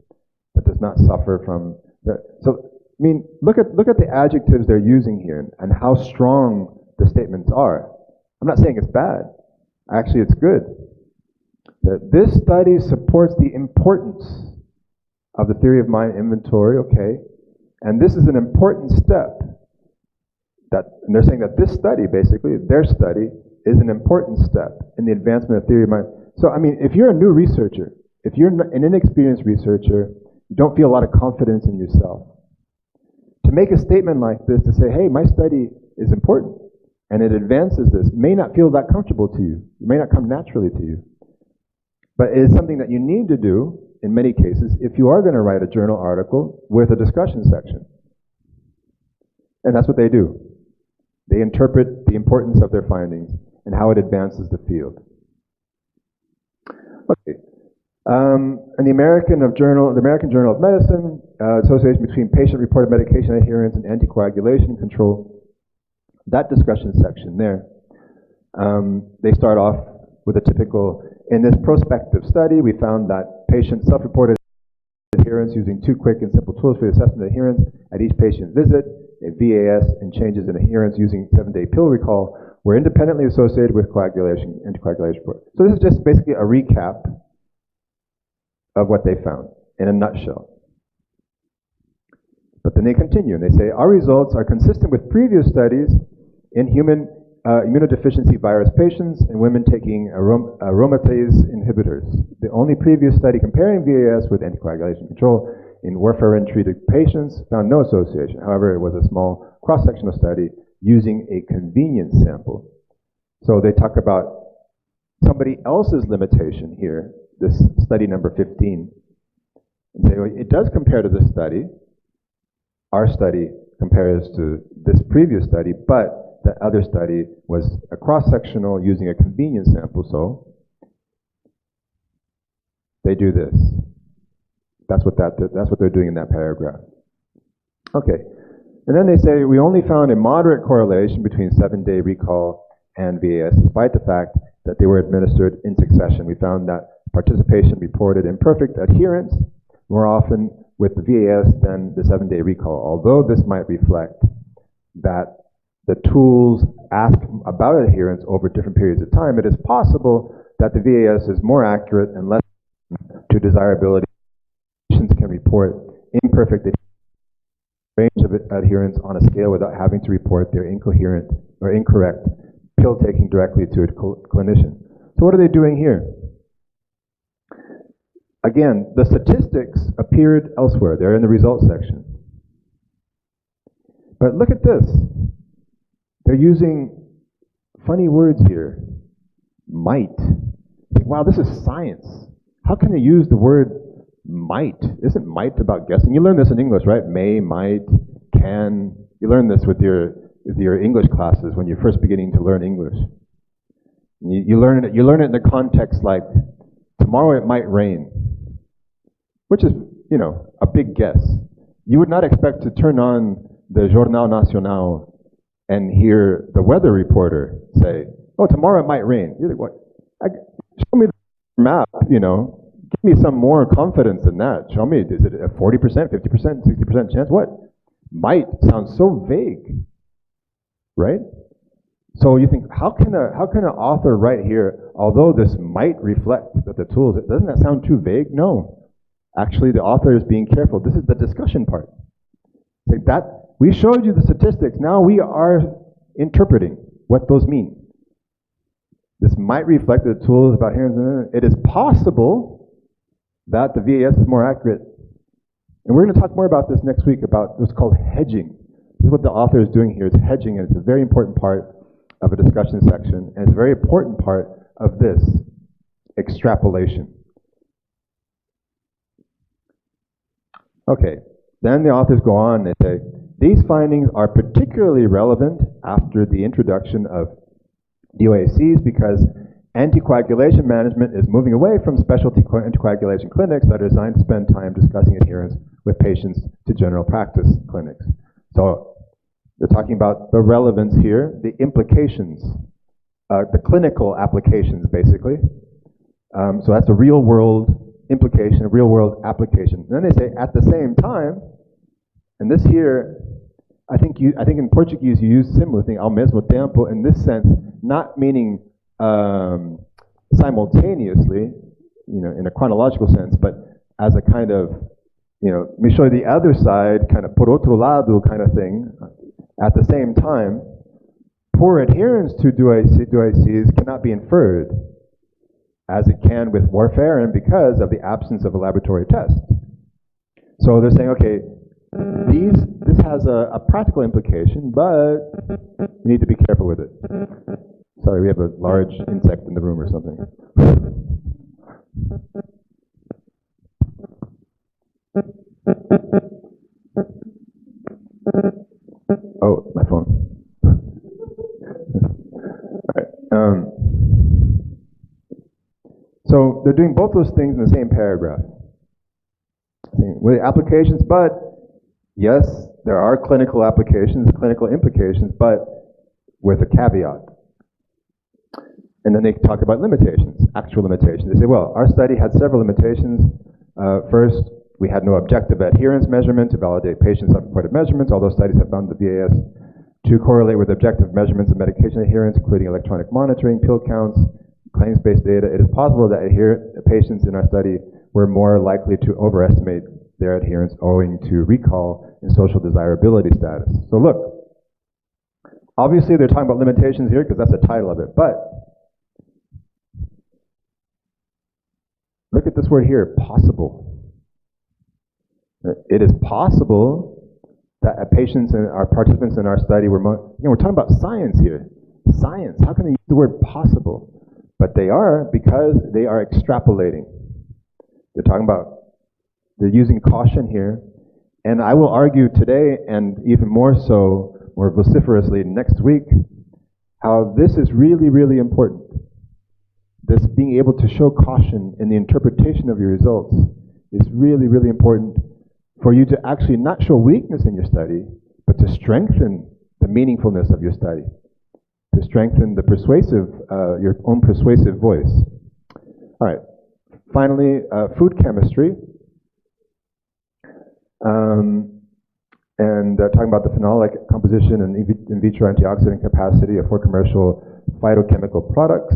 that does not suffer from so I mean, look at the adjectives they're using here and how strong the statements are. I'm not saying it's bad. Actually, it's good. That this study supports the importance of the theory of mind inventory, okay, and this is an important step. And they're saying that this study, basically, their study, is an important step in the advancement of theory of mind. So, I mean, if you're a new researcher, if you're an inexperienced researcher, you don't feel a lot of confidence in yourself. To make a statement like this, to say, hey, my study is important, and it advances this, may not feel that comfortable to you. It may not come naturally to you. But it is something that you need to do, in many cases, if you are going to write a journal article with a discussion section. And that's what they do. They interpret the importance of their findings and how it advances the field. Okay. And the American Journal of Medicine, association between patient-reported medication adherence and anticoagulation control, that discussion section there, they start off with a typical, in this prospective study, we found that patient self-reported adherence using 2 quick and simple tools for the assessment of adherence at each patient visit, a VAS, and changes in adherence using 7-day pill recall were independently associated with anticoagulation report. So this is just basically a recap of what they found in a nutshell. But then they continue and they say, our results are consistent with previous studies in human immunodeficiency virus patients and women taking aromatase inhibitors. The only previous study comparing VAS with anticoagulation control in warfarin-treated patients found no association. However, it was a small cross-sectional study using a convenience sample. So they talk about somebody else's limitation here. this study number 15 and say, well, it does compare to this study. Our study compares to this previous study, but that other study was a cross-sectional using a convenience sample, so they do this. That's what they're doing in that paragraph. Okay, and then they say we only found a moderate correlation between 7-day recall and VAS, despite the fact that they were administered in succession. We found that participation reported imperfect adherence more often with the VAS than the 7-day recall, although this might reflect that the tools ask about adherence over different periods of time. It is possible that the VAS is more accurate and less to desirability. Patients can report imperfect range of adherence on a scale without having to report their incoherent or incorrect pill taking directly to a clinician. So what are they doing here? Again, the statistics appeared elsewhere. They're in the results section. But look at this. They're using funny words here. Might. Wow, this is science. How can they use the word might? Isn't might about guessing? You learn this in English, right? May, might, can. You learn this with your English classes when you're first beginning to learn English. You learn it in the context like, tomorrow it might rain, which is, you know, a big guess. You would not expect to turn on the Jornal Nacional and hear the weather reporter say, oh, tomorrow it might rain. You're like, what? Show me the map, you know. Give me some more confidence in that. Show me, is it a 40%, 50%, 60% chance? What? Might sounds so vague, right? So you think, how can an author write here, although this might reflect that the tools, doesn't that sound too vague? No. Actually, the author is being careful. This is the discussion part. Like that, we showed you the statistics. Now we are interpreting what those mean. This might reflect the tools about here. It is possible that the VAS is more accurate. And we're going to talk more about this next week, about what's called hedging. This is what the author is doing here, is hedging, and it's a very important part of a discussion section, and it's a very important part of this extrapolation. Okay, then the authors go on, they say, these findings are particularly relevant after the introduction of DOACs because anticoagulation management is moving away from specialty anticoagulation clinics that are designed to spend time discussing adherence with patients to general practice clinics. So they're talking about the relevance here, the implications, the clinical applications, basically. So that's a real world implication, a real world application. And then they say, at the same time, and this here, I think in Portuguese you use similar thing, ao mesmo tempo, in this sense, not meaning simultaneously, you know, in a chronological sense, but as a kind of, you know, let me show you the other side, kind of por otro lado kind of thing. At the same time, poor adherence to DOACs cannot be inferred as it can with warfarin because of the absence of a laboratory test. So they're saying, okay, this has a practical implication, but we need to be careful with it. Sorry, we have a large insect in the room or something. Oh, my phone. All right. So they're doing both those things in the same paragraph. With applications, but yes, there are clinical applications, clinical implications, but with a caveat. And then they talk about limitations, actual limitations. They say, well, our study had several limitations. First, we had no objective adherence measurement to validate patient self-reported measurements, although studies have found the VAS to correlate with objective measurements of medication adherence, including electronic monitoring, pill counts, claims-based data. It is possible that patients in our study were more likely to overestimate their adherence owing to recall and social desirability status. So look, obviously they're talking about limitations here because that's the title of it, but look at this word here, possible. It is possible that patients and our participants in our study were, we're talking about science here. Science, how can they use the word possible? But they are, because they are extrapolating. They're using caution here. And I will argue today, and even more so, more vociferously next week, how this is really, really important. This being able to show caution in the interpretation of your results is really, really important for you to actually not show weakness in your study, but to strengthen the meaningfulness of your study, to strengthen the persuasive, your own persuasive voice. All right. Finally, food chemistry. Talking about the phenolic composition and in vitro antioxidant capacity of 4 commercial phytochemical products.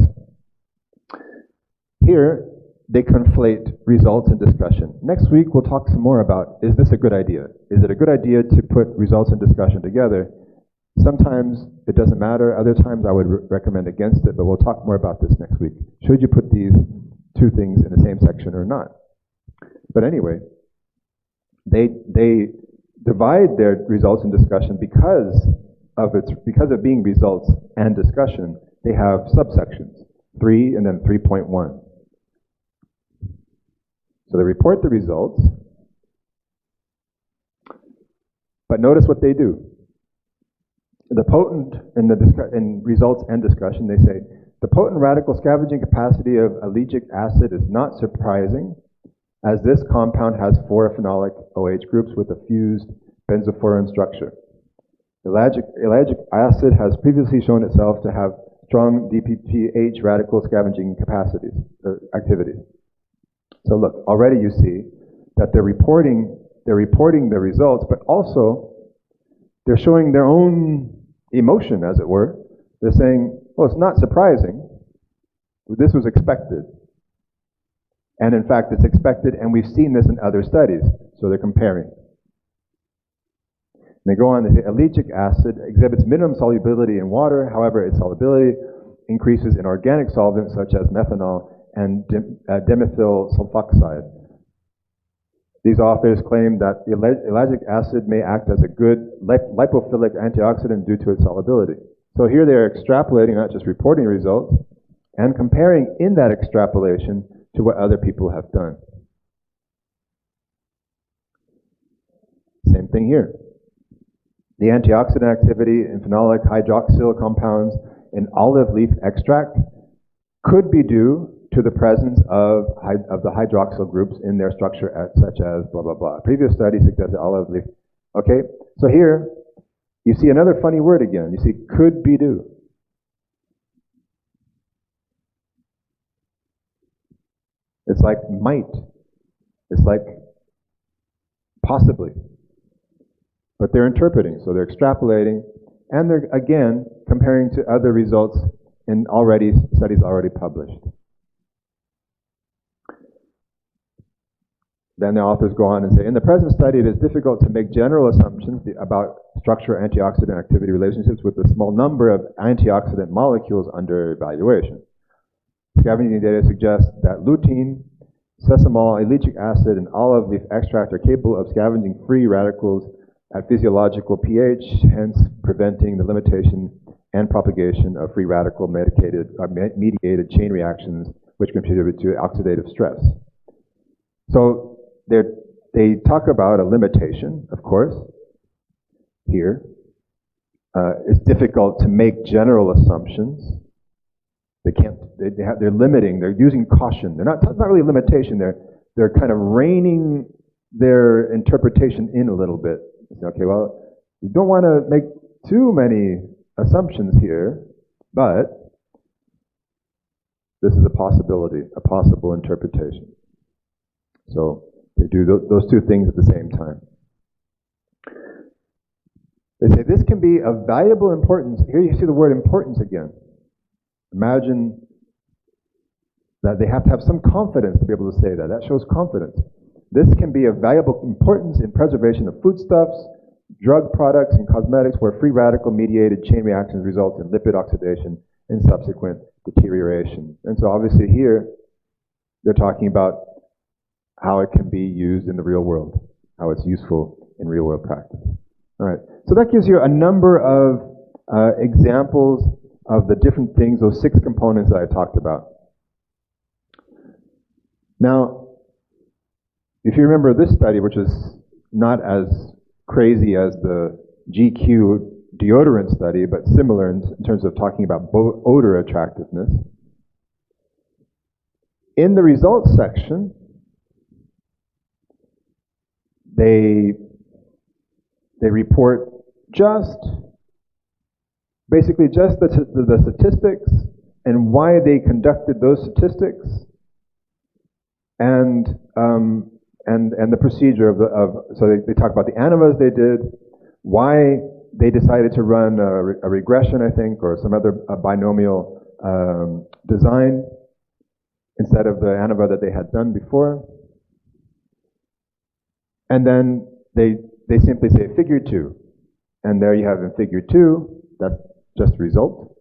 Here, they conflate results and discussion. Next week, we'll talk some more about, is this a good idea? Is it a good idea to put results and discussion together? Sometimes it doesn't matter. Other times I would recommend against it, but we'll talk more about this next week. Should you put these 2 things in the same section or not? But anyway, they divide their results and discussion because of being results and discussion. They have subsections, 3 and then 3.1. So they report the results, but notice what they do. The potent in results and discussion, they say the potent radical scavenging capacity of allergic acid is not surprising, as this compound has 4 phenolic OH groups with a fused benzofuran structure. Ellagic acid has previously shown itself to have strong DPPH radical scavenging capacities or activities. So look, already you see that they're reporting the results, but also they're showing their own emotion, as it were. They're saying, well, it's not surprising. This was expected. And in fact, it's expected, and we've seen this in other studies. So they're comparing. And they go on, they say, allergic acid exhibits minimum solubility in water. However, its solubility increases in organic solvents such as methanol and dimethyl sulfoxide. These authors claim that ellagic acid may act as a good lipophilic antioxidant due to its solubility. So here they're extrapolating, not just reporting results, and comparing in that extrapolation to what other people have done. Same thing here. The antioxidant activity in phenolic hydroxyl compounds in olive leaf extract could be due to the presence of the hydroxyl groups in their structure, such as blah, blah, blah. Previous study suggested olive leaf. Okay, so here you see another funny word again. You see could be due. It's like might. It's like possibly. But they're interpreting, so they're extrapolating, and they're, again, comparing to other results in studies already published. Then the authors go on and say, in the present study, it is difficult to make general assumptions about structure-antioxidant activity relationships with the small number of antioxidant molecules under evaluation. Scavenging data suggests that lutein, sesamol, ellagic acid, and olive leaf extract are capable of scavenging free radicals at physiological pH, hence preventing the limitation and propagation of free radical mediated chain reactions which contribute to oxidative stress. So they talk about a limitation, of course, here. It's difficult to make general assumptions. They're limiting, they're using caution. It's not really a limitation, they're kind of reining their interpretation in a little bit. Okay, well, you don't want to make too many assumptions here, but this is a possibility, a possible interpretation. So they do those 2 things at the same time. They say this can be of valuable importance. Here you see the word importance again. Imagine that they have to have some confidence to be able to say that. That shows confidence. This can be of valuable importance in preservation of foodstuffs, drug products, and cosmetics where free radical mediated chain reactions result in lipid oxidation and subsequent deterioration. And so obviously here they're talking about how it can be used in the real world, how it's useful in real world practice. All right, so that gives you a number of examples of the different things, those 6 components that I talked about. Now, if you remember this study, which is not as crazy as the GQ deodorant study, but similar in terms of talking about odor attractiveness. In the results section, they report basically just the statistics and why they conducted those statistics, and the procedure so they talk about the ANOVAs they did, why they decided to run a regression, I think, or some other binomial design instead of the ANOVA that they had done before. And then they simply say figure 2. And there you have in figure 2, that's just result.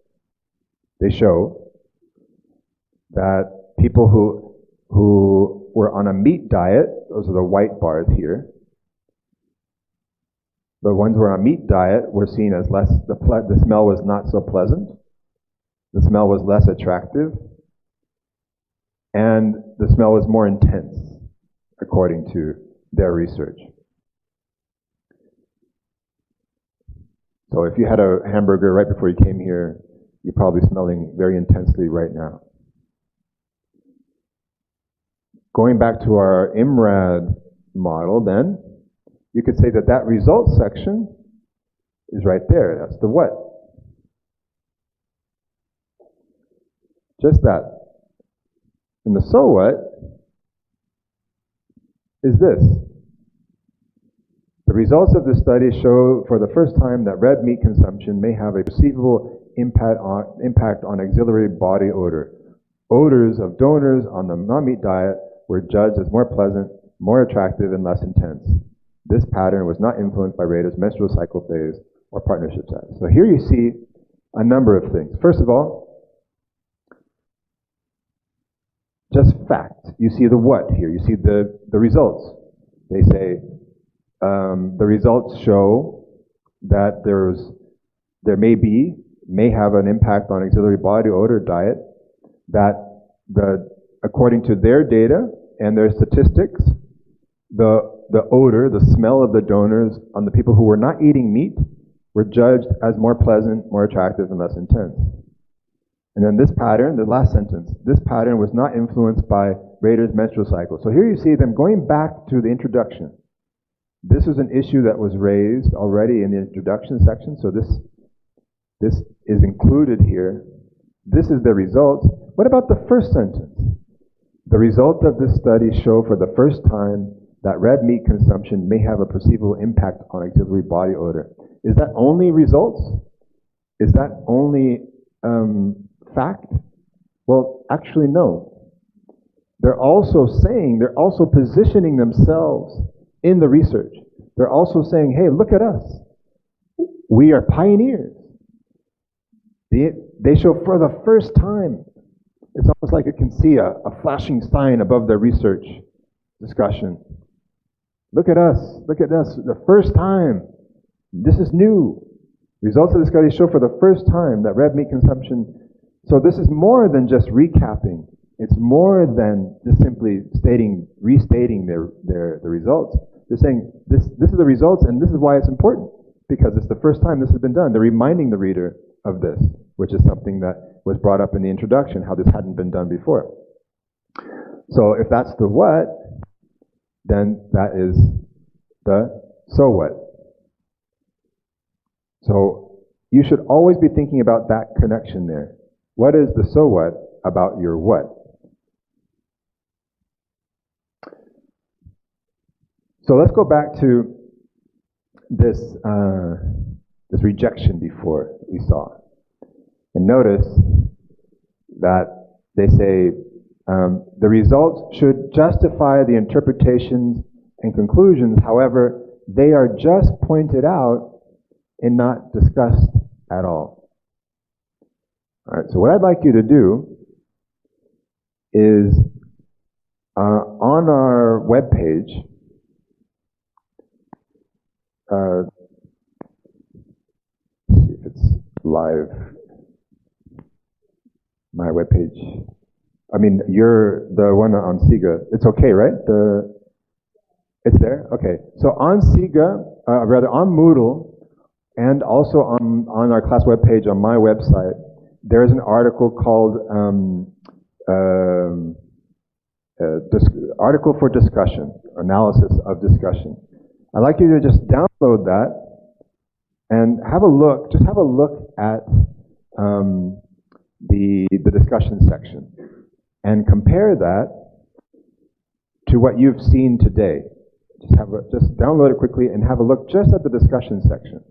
They show that people who were on a meat diet, those are the white bars here, the ones who were on a meat diet were seen as less, the smell was not so pleasant, the smell was less attractive, and the smell was more intense, according to their research. So if you had a hamburger right before you came here, you're probably smelling very intensely right now. Going back to our IMRAD model then, you could say that results section is right there. That's the what. Just that. And the so what is this. The results of this study show for the first time that red meat consumption may have a perceivable impact on auxiliary body odor. Odors of donors on the non-meat diet were judged as more pleasant, more attractive, and less intense. This pattern was not influenced by raters' menstrual cycle phase or partnership status. So here you see a number of things. First of all, just fact. You see the what here. You see the results. They say the results show that there may have an impact on auxiliary body odor diet, that according to their data and their statistics, the odor, the smell of the donors on the people who were not eating meat were judged as more pleasant, more attractive, and less intense. And then this pattern, the last sentence, this pattern was not influenced by raters' menstrual cycle. So here you see them going back to the introduction. This is an issue that was raised already in the introduction section, so this is included here. This is the results. What about the first sentence? The results of this study show for the first time that red meat consumption may have a perceivable impact on auxiliary body odor. Is that only results? Is that only fact? Well, actually, no. They're also positioning themselves in the research. They're also saying, hey, look at us. We are pioneers. They show for the first time. It's almost like you can see a flashing sign above the research discussion. Look at us, the first time. This is new. Results of the study show for the first time that red meat consumption, so this is more than just recapping. It's more than just simply restating the results. They're saying this is the results and this is why it's important, because it's the first time this has been done. They're reminding the reader of this, which is something that was brought up in the introduction, how this hadn't been done before. So if that's the what, then that is the so what. So you should always be thinking about that connection there. What is the so what about your what? So let's go back to this rejection before we saw. And notice that they say the results should justify the interpretations and conclusions. However, they are just pointed out and not discussed at all. All right, so what I'd like you to do is on our webpage, see if it's live. My webpage. I mean, you're the one on SIGA. It's okay, right? It's there? Okay. So on SIGA, rather on Moodle, and also on our class webpage on my website, there is an article called Article for Discussion, Analysis of Discussion. I'd like you to just download that and have a look, just have a look at the discussion section and compare that to what you've seen today. Just download it quickly and have a look just at the discussion section.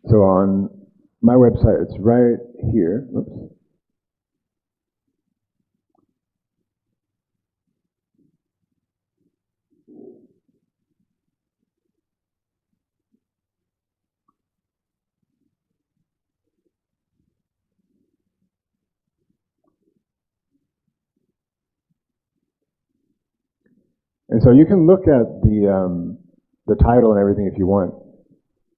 So on my website, it's right here. Oops. And so you can look at the title and everything if you want.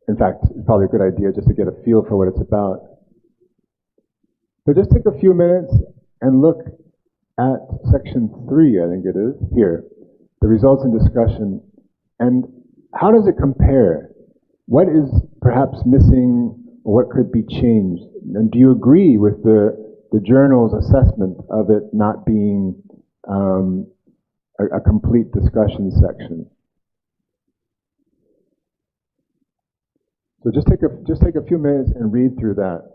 In fact, it's probably a good idea just to get a feel for what it's about. But just take a few minutes and look at section 3, I think it is, here, the results and discussion, and how does it compare? What is perhaps missing, or what could be changed? And do you agree with the journal's assessment of it not being a complete discussion section? So just take a few minutes and read through that.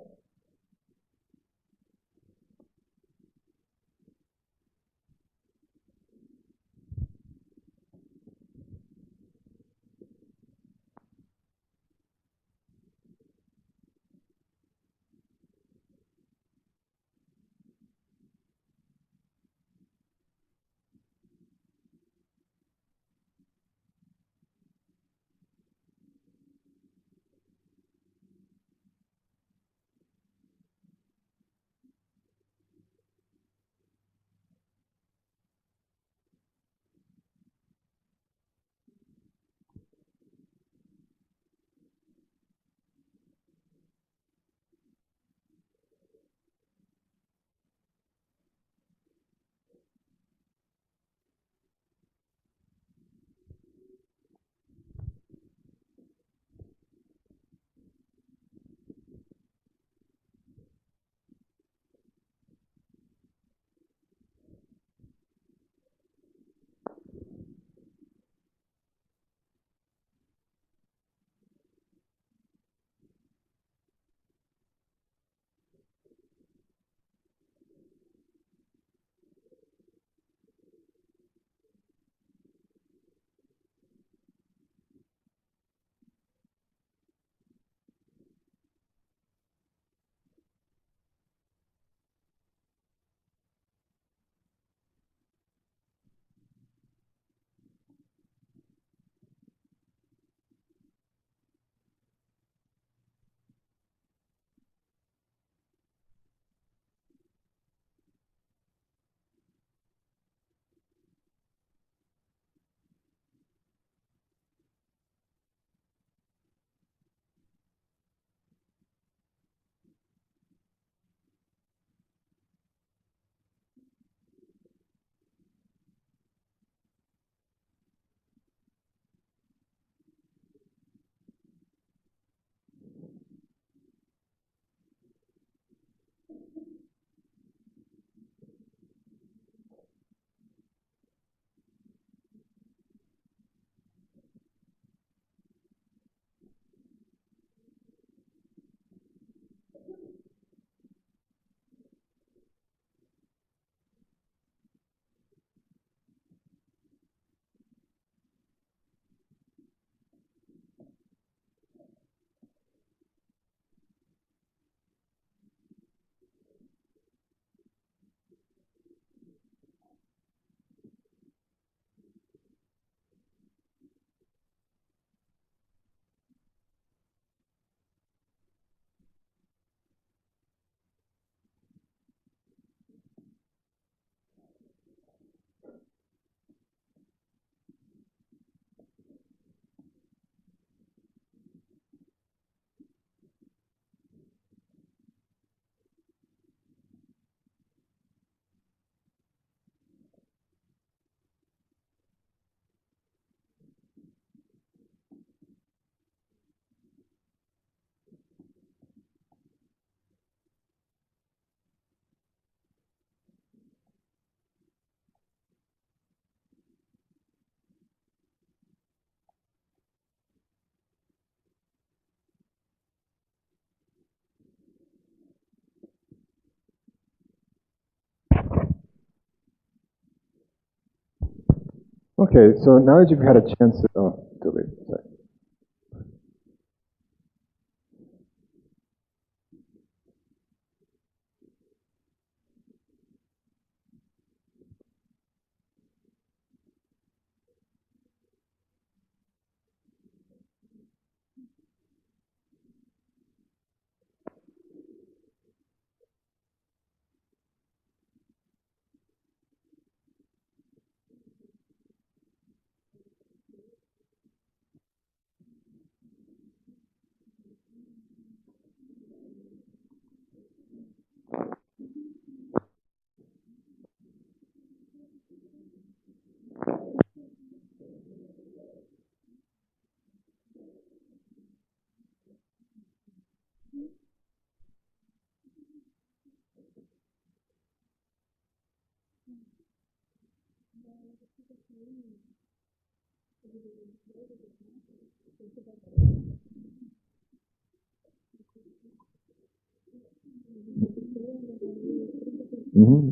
Okay, so now that you've had a chance to, oh, delete, sorry.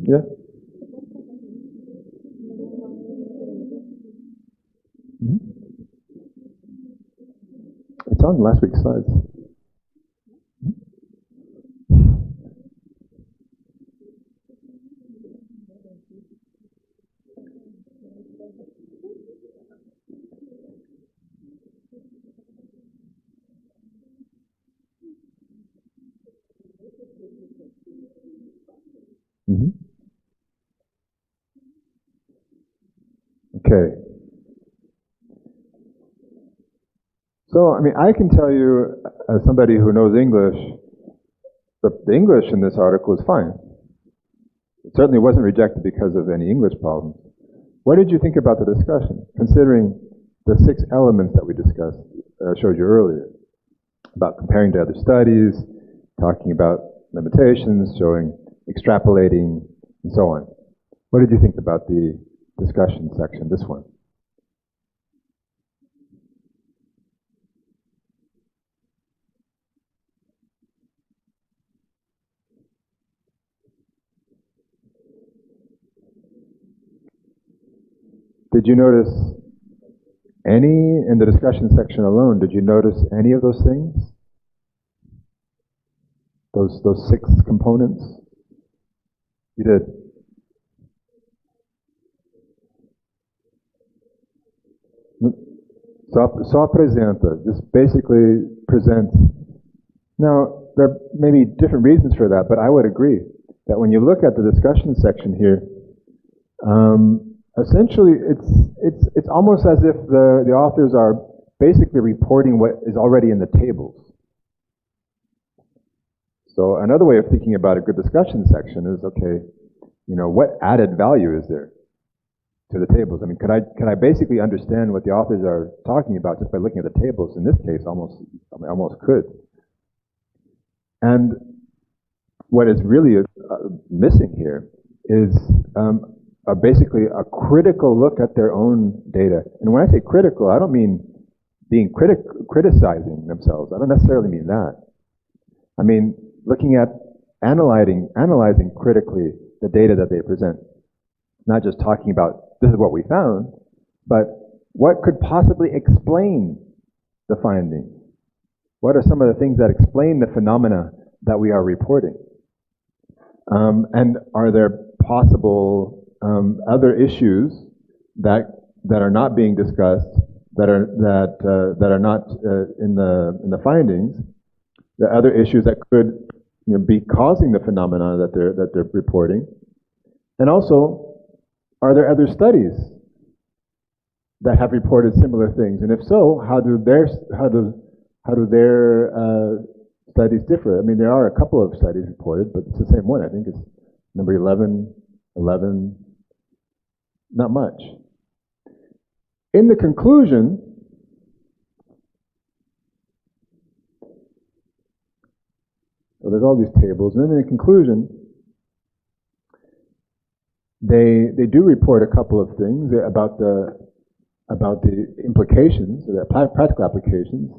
Yeah. It's on last week's slides. Okay. So, I mean, I can tell you, as somebody who knows English, the English in this article is fine. It certainly wasn't rejected because of any English problems. What did you think about the discussion, considering the 6 elements that we discussed, showed you earlier, about comparing to other studies, talking about limitations, showing, extrapolating, and so on. What did you think about the discussion section, this one? Did you notice any, in the discussion section alone, did you notice any of those things? Those 6 components? You did. Só apresenta, just basically presents. Now, there may be different reasons for that, but I would agree that when you look at the discussion section here, essentially it's almost as if the authors are basically reporting what is already in the tables. So another way of thinking about a good discussion section is, okay, you know, what added value is there to the tables? I mean, could I basically understand what the authors are talking about just by looking at the tables? In this case, almost could. And what is really missing here is basically a critical look at their own data. And when I say critical, I don't mean being criticizing themselves. I don't necessarily mean that. I mean looking at analyzing critically the data that they present. Not just talking about this is what we found, but what could possibly explain the findings? What are some of the things that explain the phenomena that we are reporting? And are there possible other issues that are not being discussed, that are not in the findings? The other issues that could be causing the phenomena that they're reporting, and also, are there other studies that have reported similar things? And if so, how do their studies differ? I mean, there are a couple of studies reported, but it's the same one. I think it's number 11, not much. In the conclusion, so there's all these tables, and then in the conclusion, they do report a couple of things about the implications, the practical applications.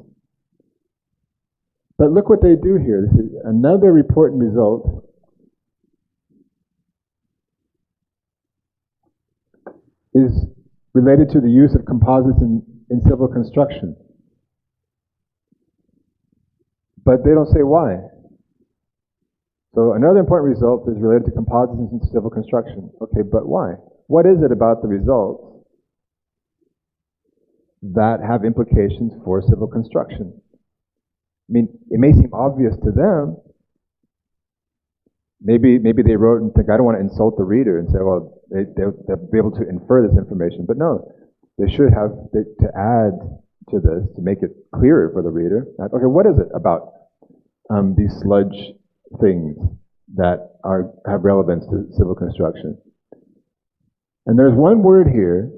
But look what they do here. This is another important result. Is related to the use of composites in civil construction. But they don't say why. So another important result is related to composites in civil construction. Okay, but why? What is it about the results that have implications for civil construction? I mean, it may seem obvious to them. Maybe they wrote and think, I don't want to insult the reader, and say, well, they'll be able to infer this information. But no, they should have to add to this to make it clearer for the reader. Okay, what is it about these sludge things that have relevance to civil construction? And there's one word here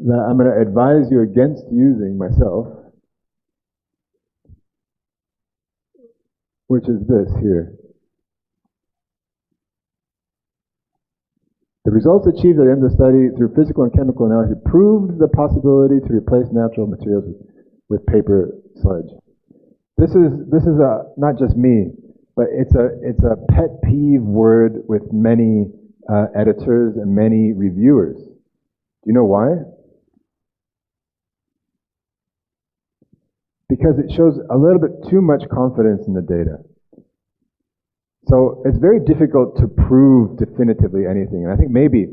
that I'm going to advise you against using myself, which is this here. The results achieved at the end of the study through physical and chemical analysis proved the possibility to replace natural materials with paper sludge. This is not just me, but it's a pet peeve word with many editors and many reviewers. Do you know why? Because it shows a little bit too much confidence in the data. So it's very difficult to prove definitively anything. And I think maybe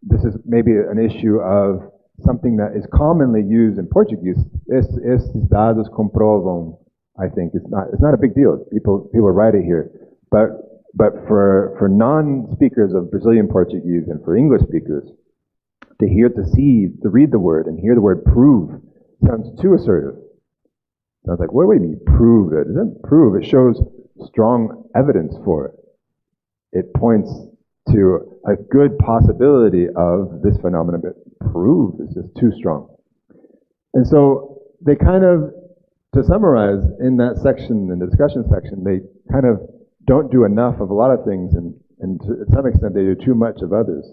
this is maybe an issue of something that is commonly used in Portuguese. Esses dados comprovam. I think it's not a big deal. People write it here, but for non-speakers of Brazilian Portuguese and for English speakers to read the word and hear the word prove sounds too assertive. Sounds like, what do you mean prove it? It doesn't prove. It shows strong evidence for it. It points to a good possibility of this phenomenon, but prove is just too strong. And so they kind of, to summarize, in that section, in the discussion section, they kind of don't do enough of a lot of things, and to some extent they do too much of others.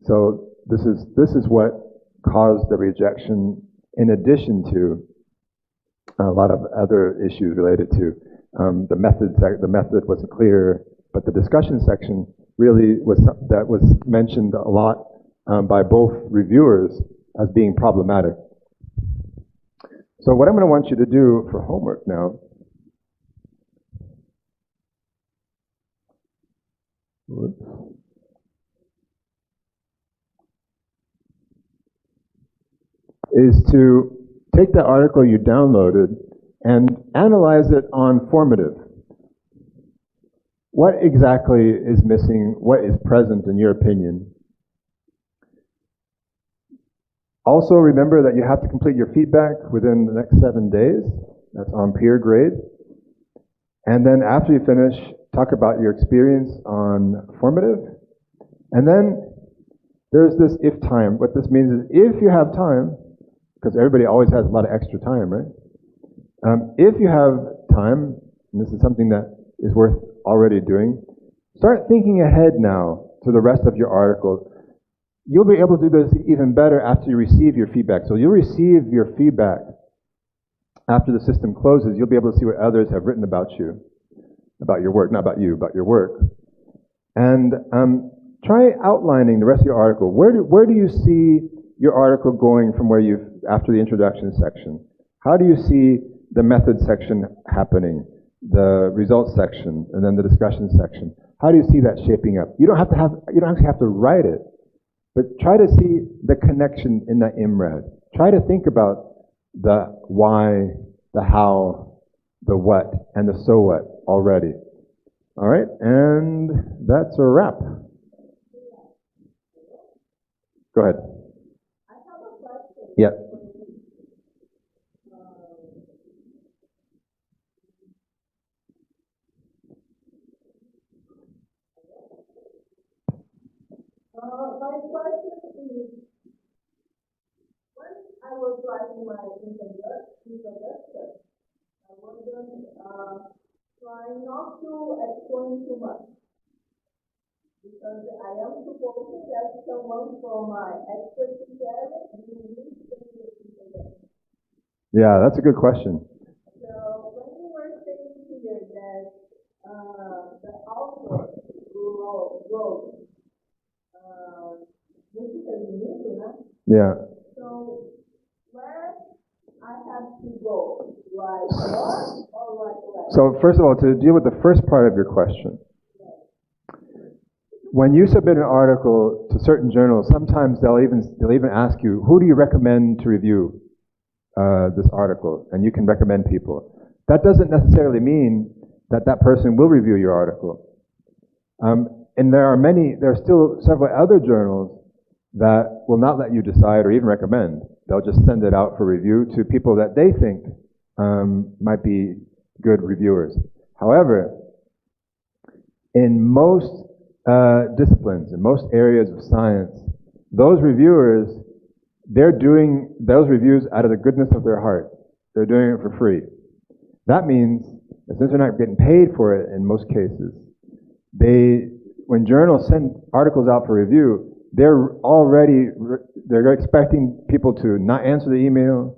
So this is what caused the rejection, in addition to a lot of other issues related to the method. The method wasn't clear, but the discussion section really was mentioned a lot by both reviewers as being problematic. So what I'm going to want you to do for homework now is to take the article you downloaded and analyze it on formative. What exactly is missing? What is present in your opinion? Also remember that you have to complete your feedback within the next 7 days. That's on peer grade. And then after you finish, talk about your experience on formative. And then there's this if time. What this means is if you have time, because everybody always has a lot of extra time, right? If you have time, and this is something that is worth already doing, start thinking ahead now to the rest of your article. You'll be able to do this even better after you receive your feedback. So you'll receive your feedback after the system closes. You'll be able to see what others have written about you, about your work, not about you, about your work. And try outlining the rest of your article. Where do you see your article going from where after the introduction section? How do you see the method section happening, the results section, and then the discussion section? How do you see that shaping up? You don't actually have to write it, but try to see the connection in that IMRAD. Try to think about the why, the how, the what, and the so what already. All right, and that's a wrap. Go ahead. I have a question. Yeah. My question is, when I was writing my introduction, I wasn't trying not to explain too much, because I am supposing that someone from my expertise area will read the introduction. Yeah, that's a good question. So when you were saying here that the author wrote música de livro, né? Yeah. So where I have to go, right north or right left? So first of all, to deal with the first part of your question, when you submit an article to certain journals, sometimes they'll even ask you, who do you recommend to review this article? And you can recommend people. That doesn't necessarily mean that that person will review your article. And there are still several other journals that will not let you decide or even recommend. They'll just send it out for review to people that they think might be good reviewers. However, in most disciplines, in most areas of science, those reviewers, they're doing those reviews out of the goodness of their heart. They're doing it for free. That means, since they're not getting paid for it in most cases, when journals send articles out for review, they're expecting people to not answer the email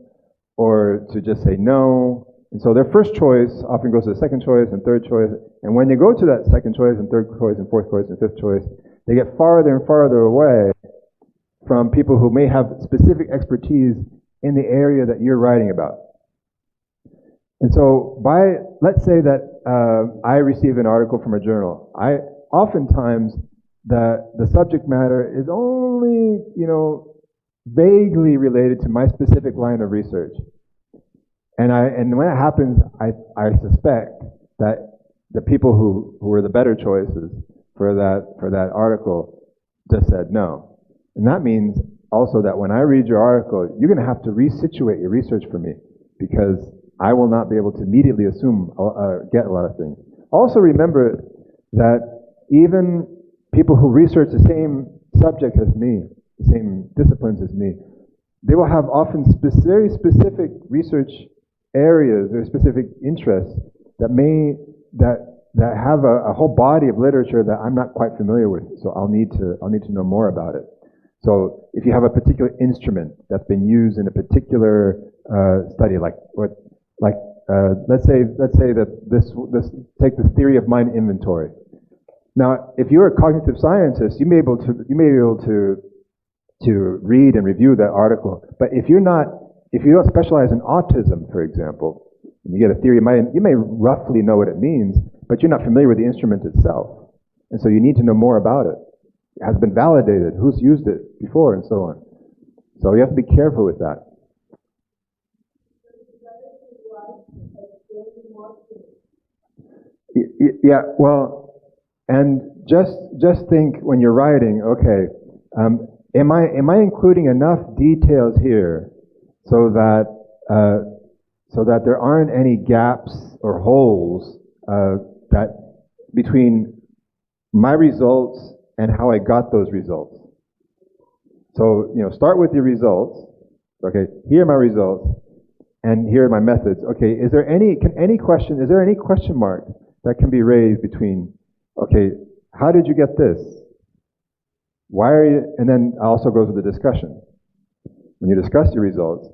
or to just say no. And so their first choice often goes to the second choice and third choice. And when they go to that second choice and third choice and fourth choice and fifth choice, they get farther and farther away from people who may have specific expertise in the area that you're writing about. And so let's say that I receive an article from a journal. Oftentimes the subject matter is only, vaguely related to my specific line of research. And when that happens, I suspect that the people who were the better choices for that article just said no. And that means also that when I read your article, you're going to have to resituate your research for me, because I will not be able to immediately get a lot of things. Also remember that even people who research the same subject as me, the same disciplines as me, they will have often very specific research areas or specific interests that have a whole body of literature that I'm not quite familiar with. So I'll need to know more about it. So if you have a particular instrument that's been used in a particular study, let's say that take this theory of mind inventory. Now, if you're a cognitive scientist, you may be able to read and review that article. But if you don't specialize in autism, for example, and you get a theory of mind, you may roughly know what it means, but you're not familiar with the instrument itself. And so you need to know more about it. It has been validated, who's used it before, and so on. So you have to be careful with that. Yeah, well, and just think when you're writing, okay, am I including enough details here so that there aren't any gaps or holes that between my results and how I got those results? So, start with your results. Okay, here are my results, and here are my methods. Okay, is there any question mark that can be raised between, okay, how did you get this? Why are you, and then also goes with the discussion. When you discuss your results,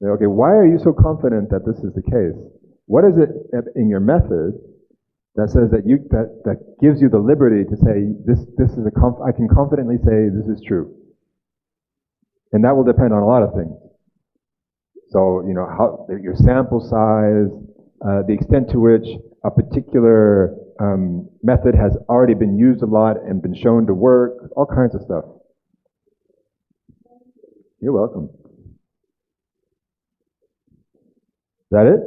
okay, why are you so confident that this is the case? What is it in your method that says that gives you the liberty to say I can confidently say this is true? And that will depend on a lot of things. So, how your sample size, the extent to which a particular method has already been used a lot and been shown to work, all kinds of stuff. You're welcome. Is that it?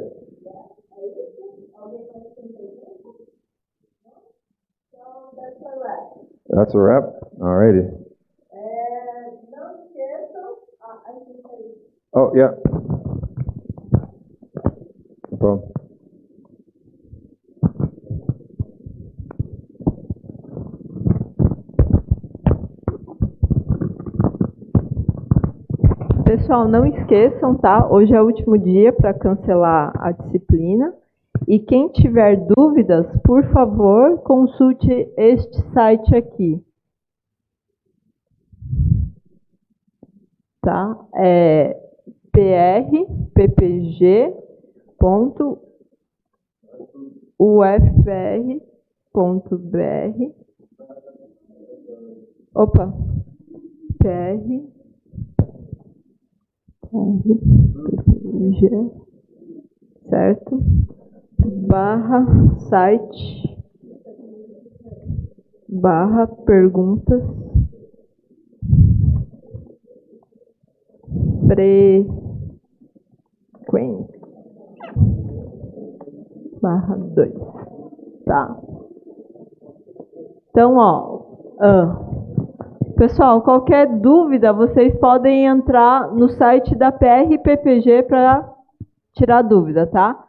That's a wrap. Alrighty. Oh, yeah. No problem. Pessoal, não esqueçam, tá? Hoje é o último dia para cancelar a disciplina. E quem tiver dúvidas, por favor, consulte este site aqui. Tá? É prppg.ufpr.br. Opa! PR PRPPG, certo? Barra site, barra perguntas, frequência, barra 2, tá? Então, pessoal, qualquer dúvida, vocês podem entrar no site da PRPPG para tirar dúvida, tá?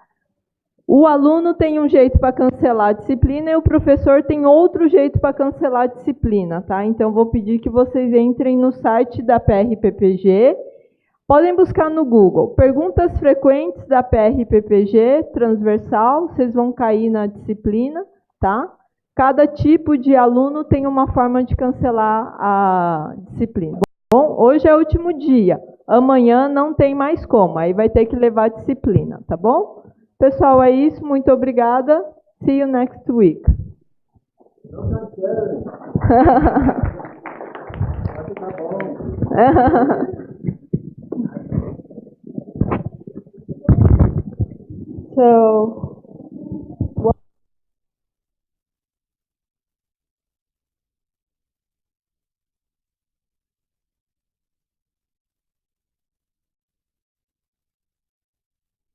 O aluno tem um jeito para cancelar a disciplina e o professor tem outro jeito para cancelar a disciplina, tá? Então, vou pedir que vocês entrem no site da PRPPG. Podem buscar no Google perguntas frequentes da PRPPG, transversal, vocês vão cair na disciplina, tá? Cada tipo de aluno tem uma forma de cancelar a disciplina. Bom, hoje é o último dia, amanhã não tem mais como, aí vai ter que levar a disciplina, tá bom? Pessoal, é isso, muito obrigada. See you next week. So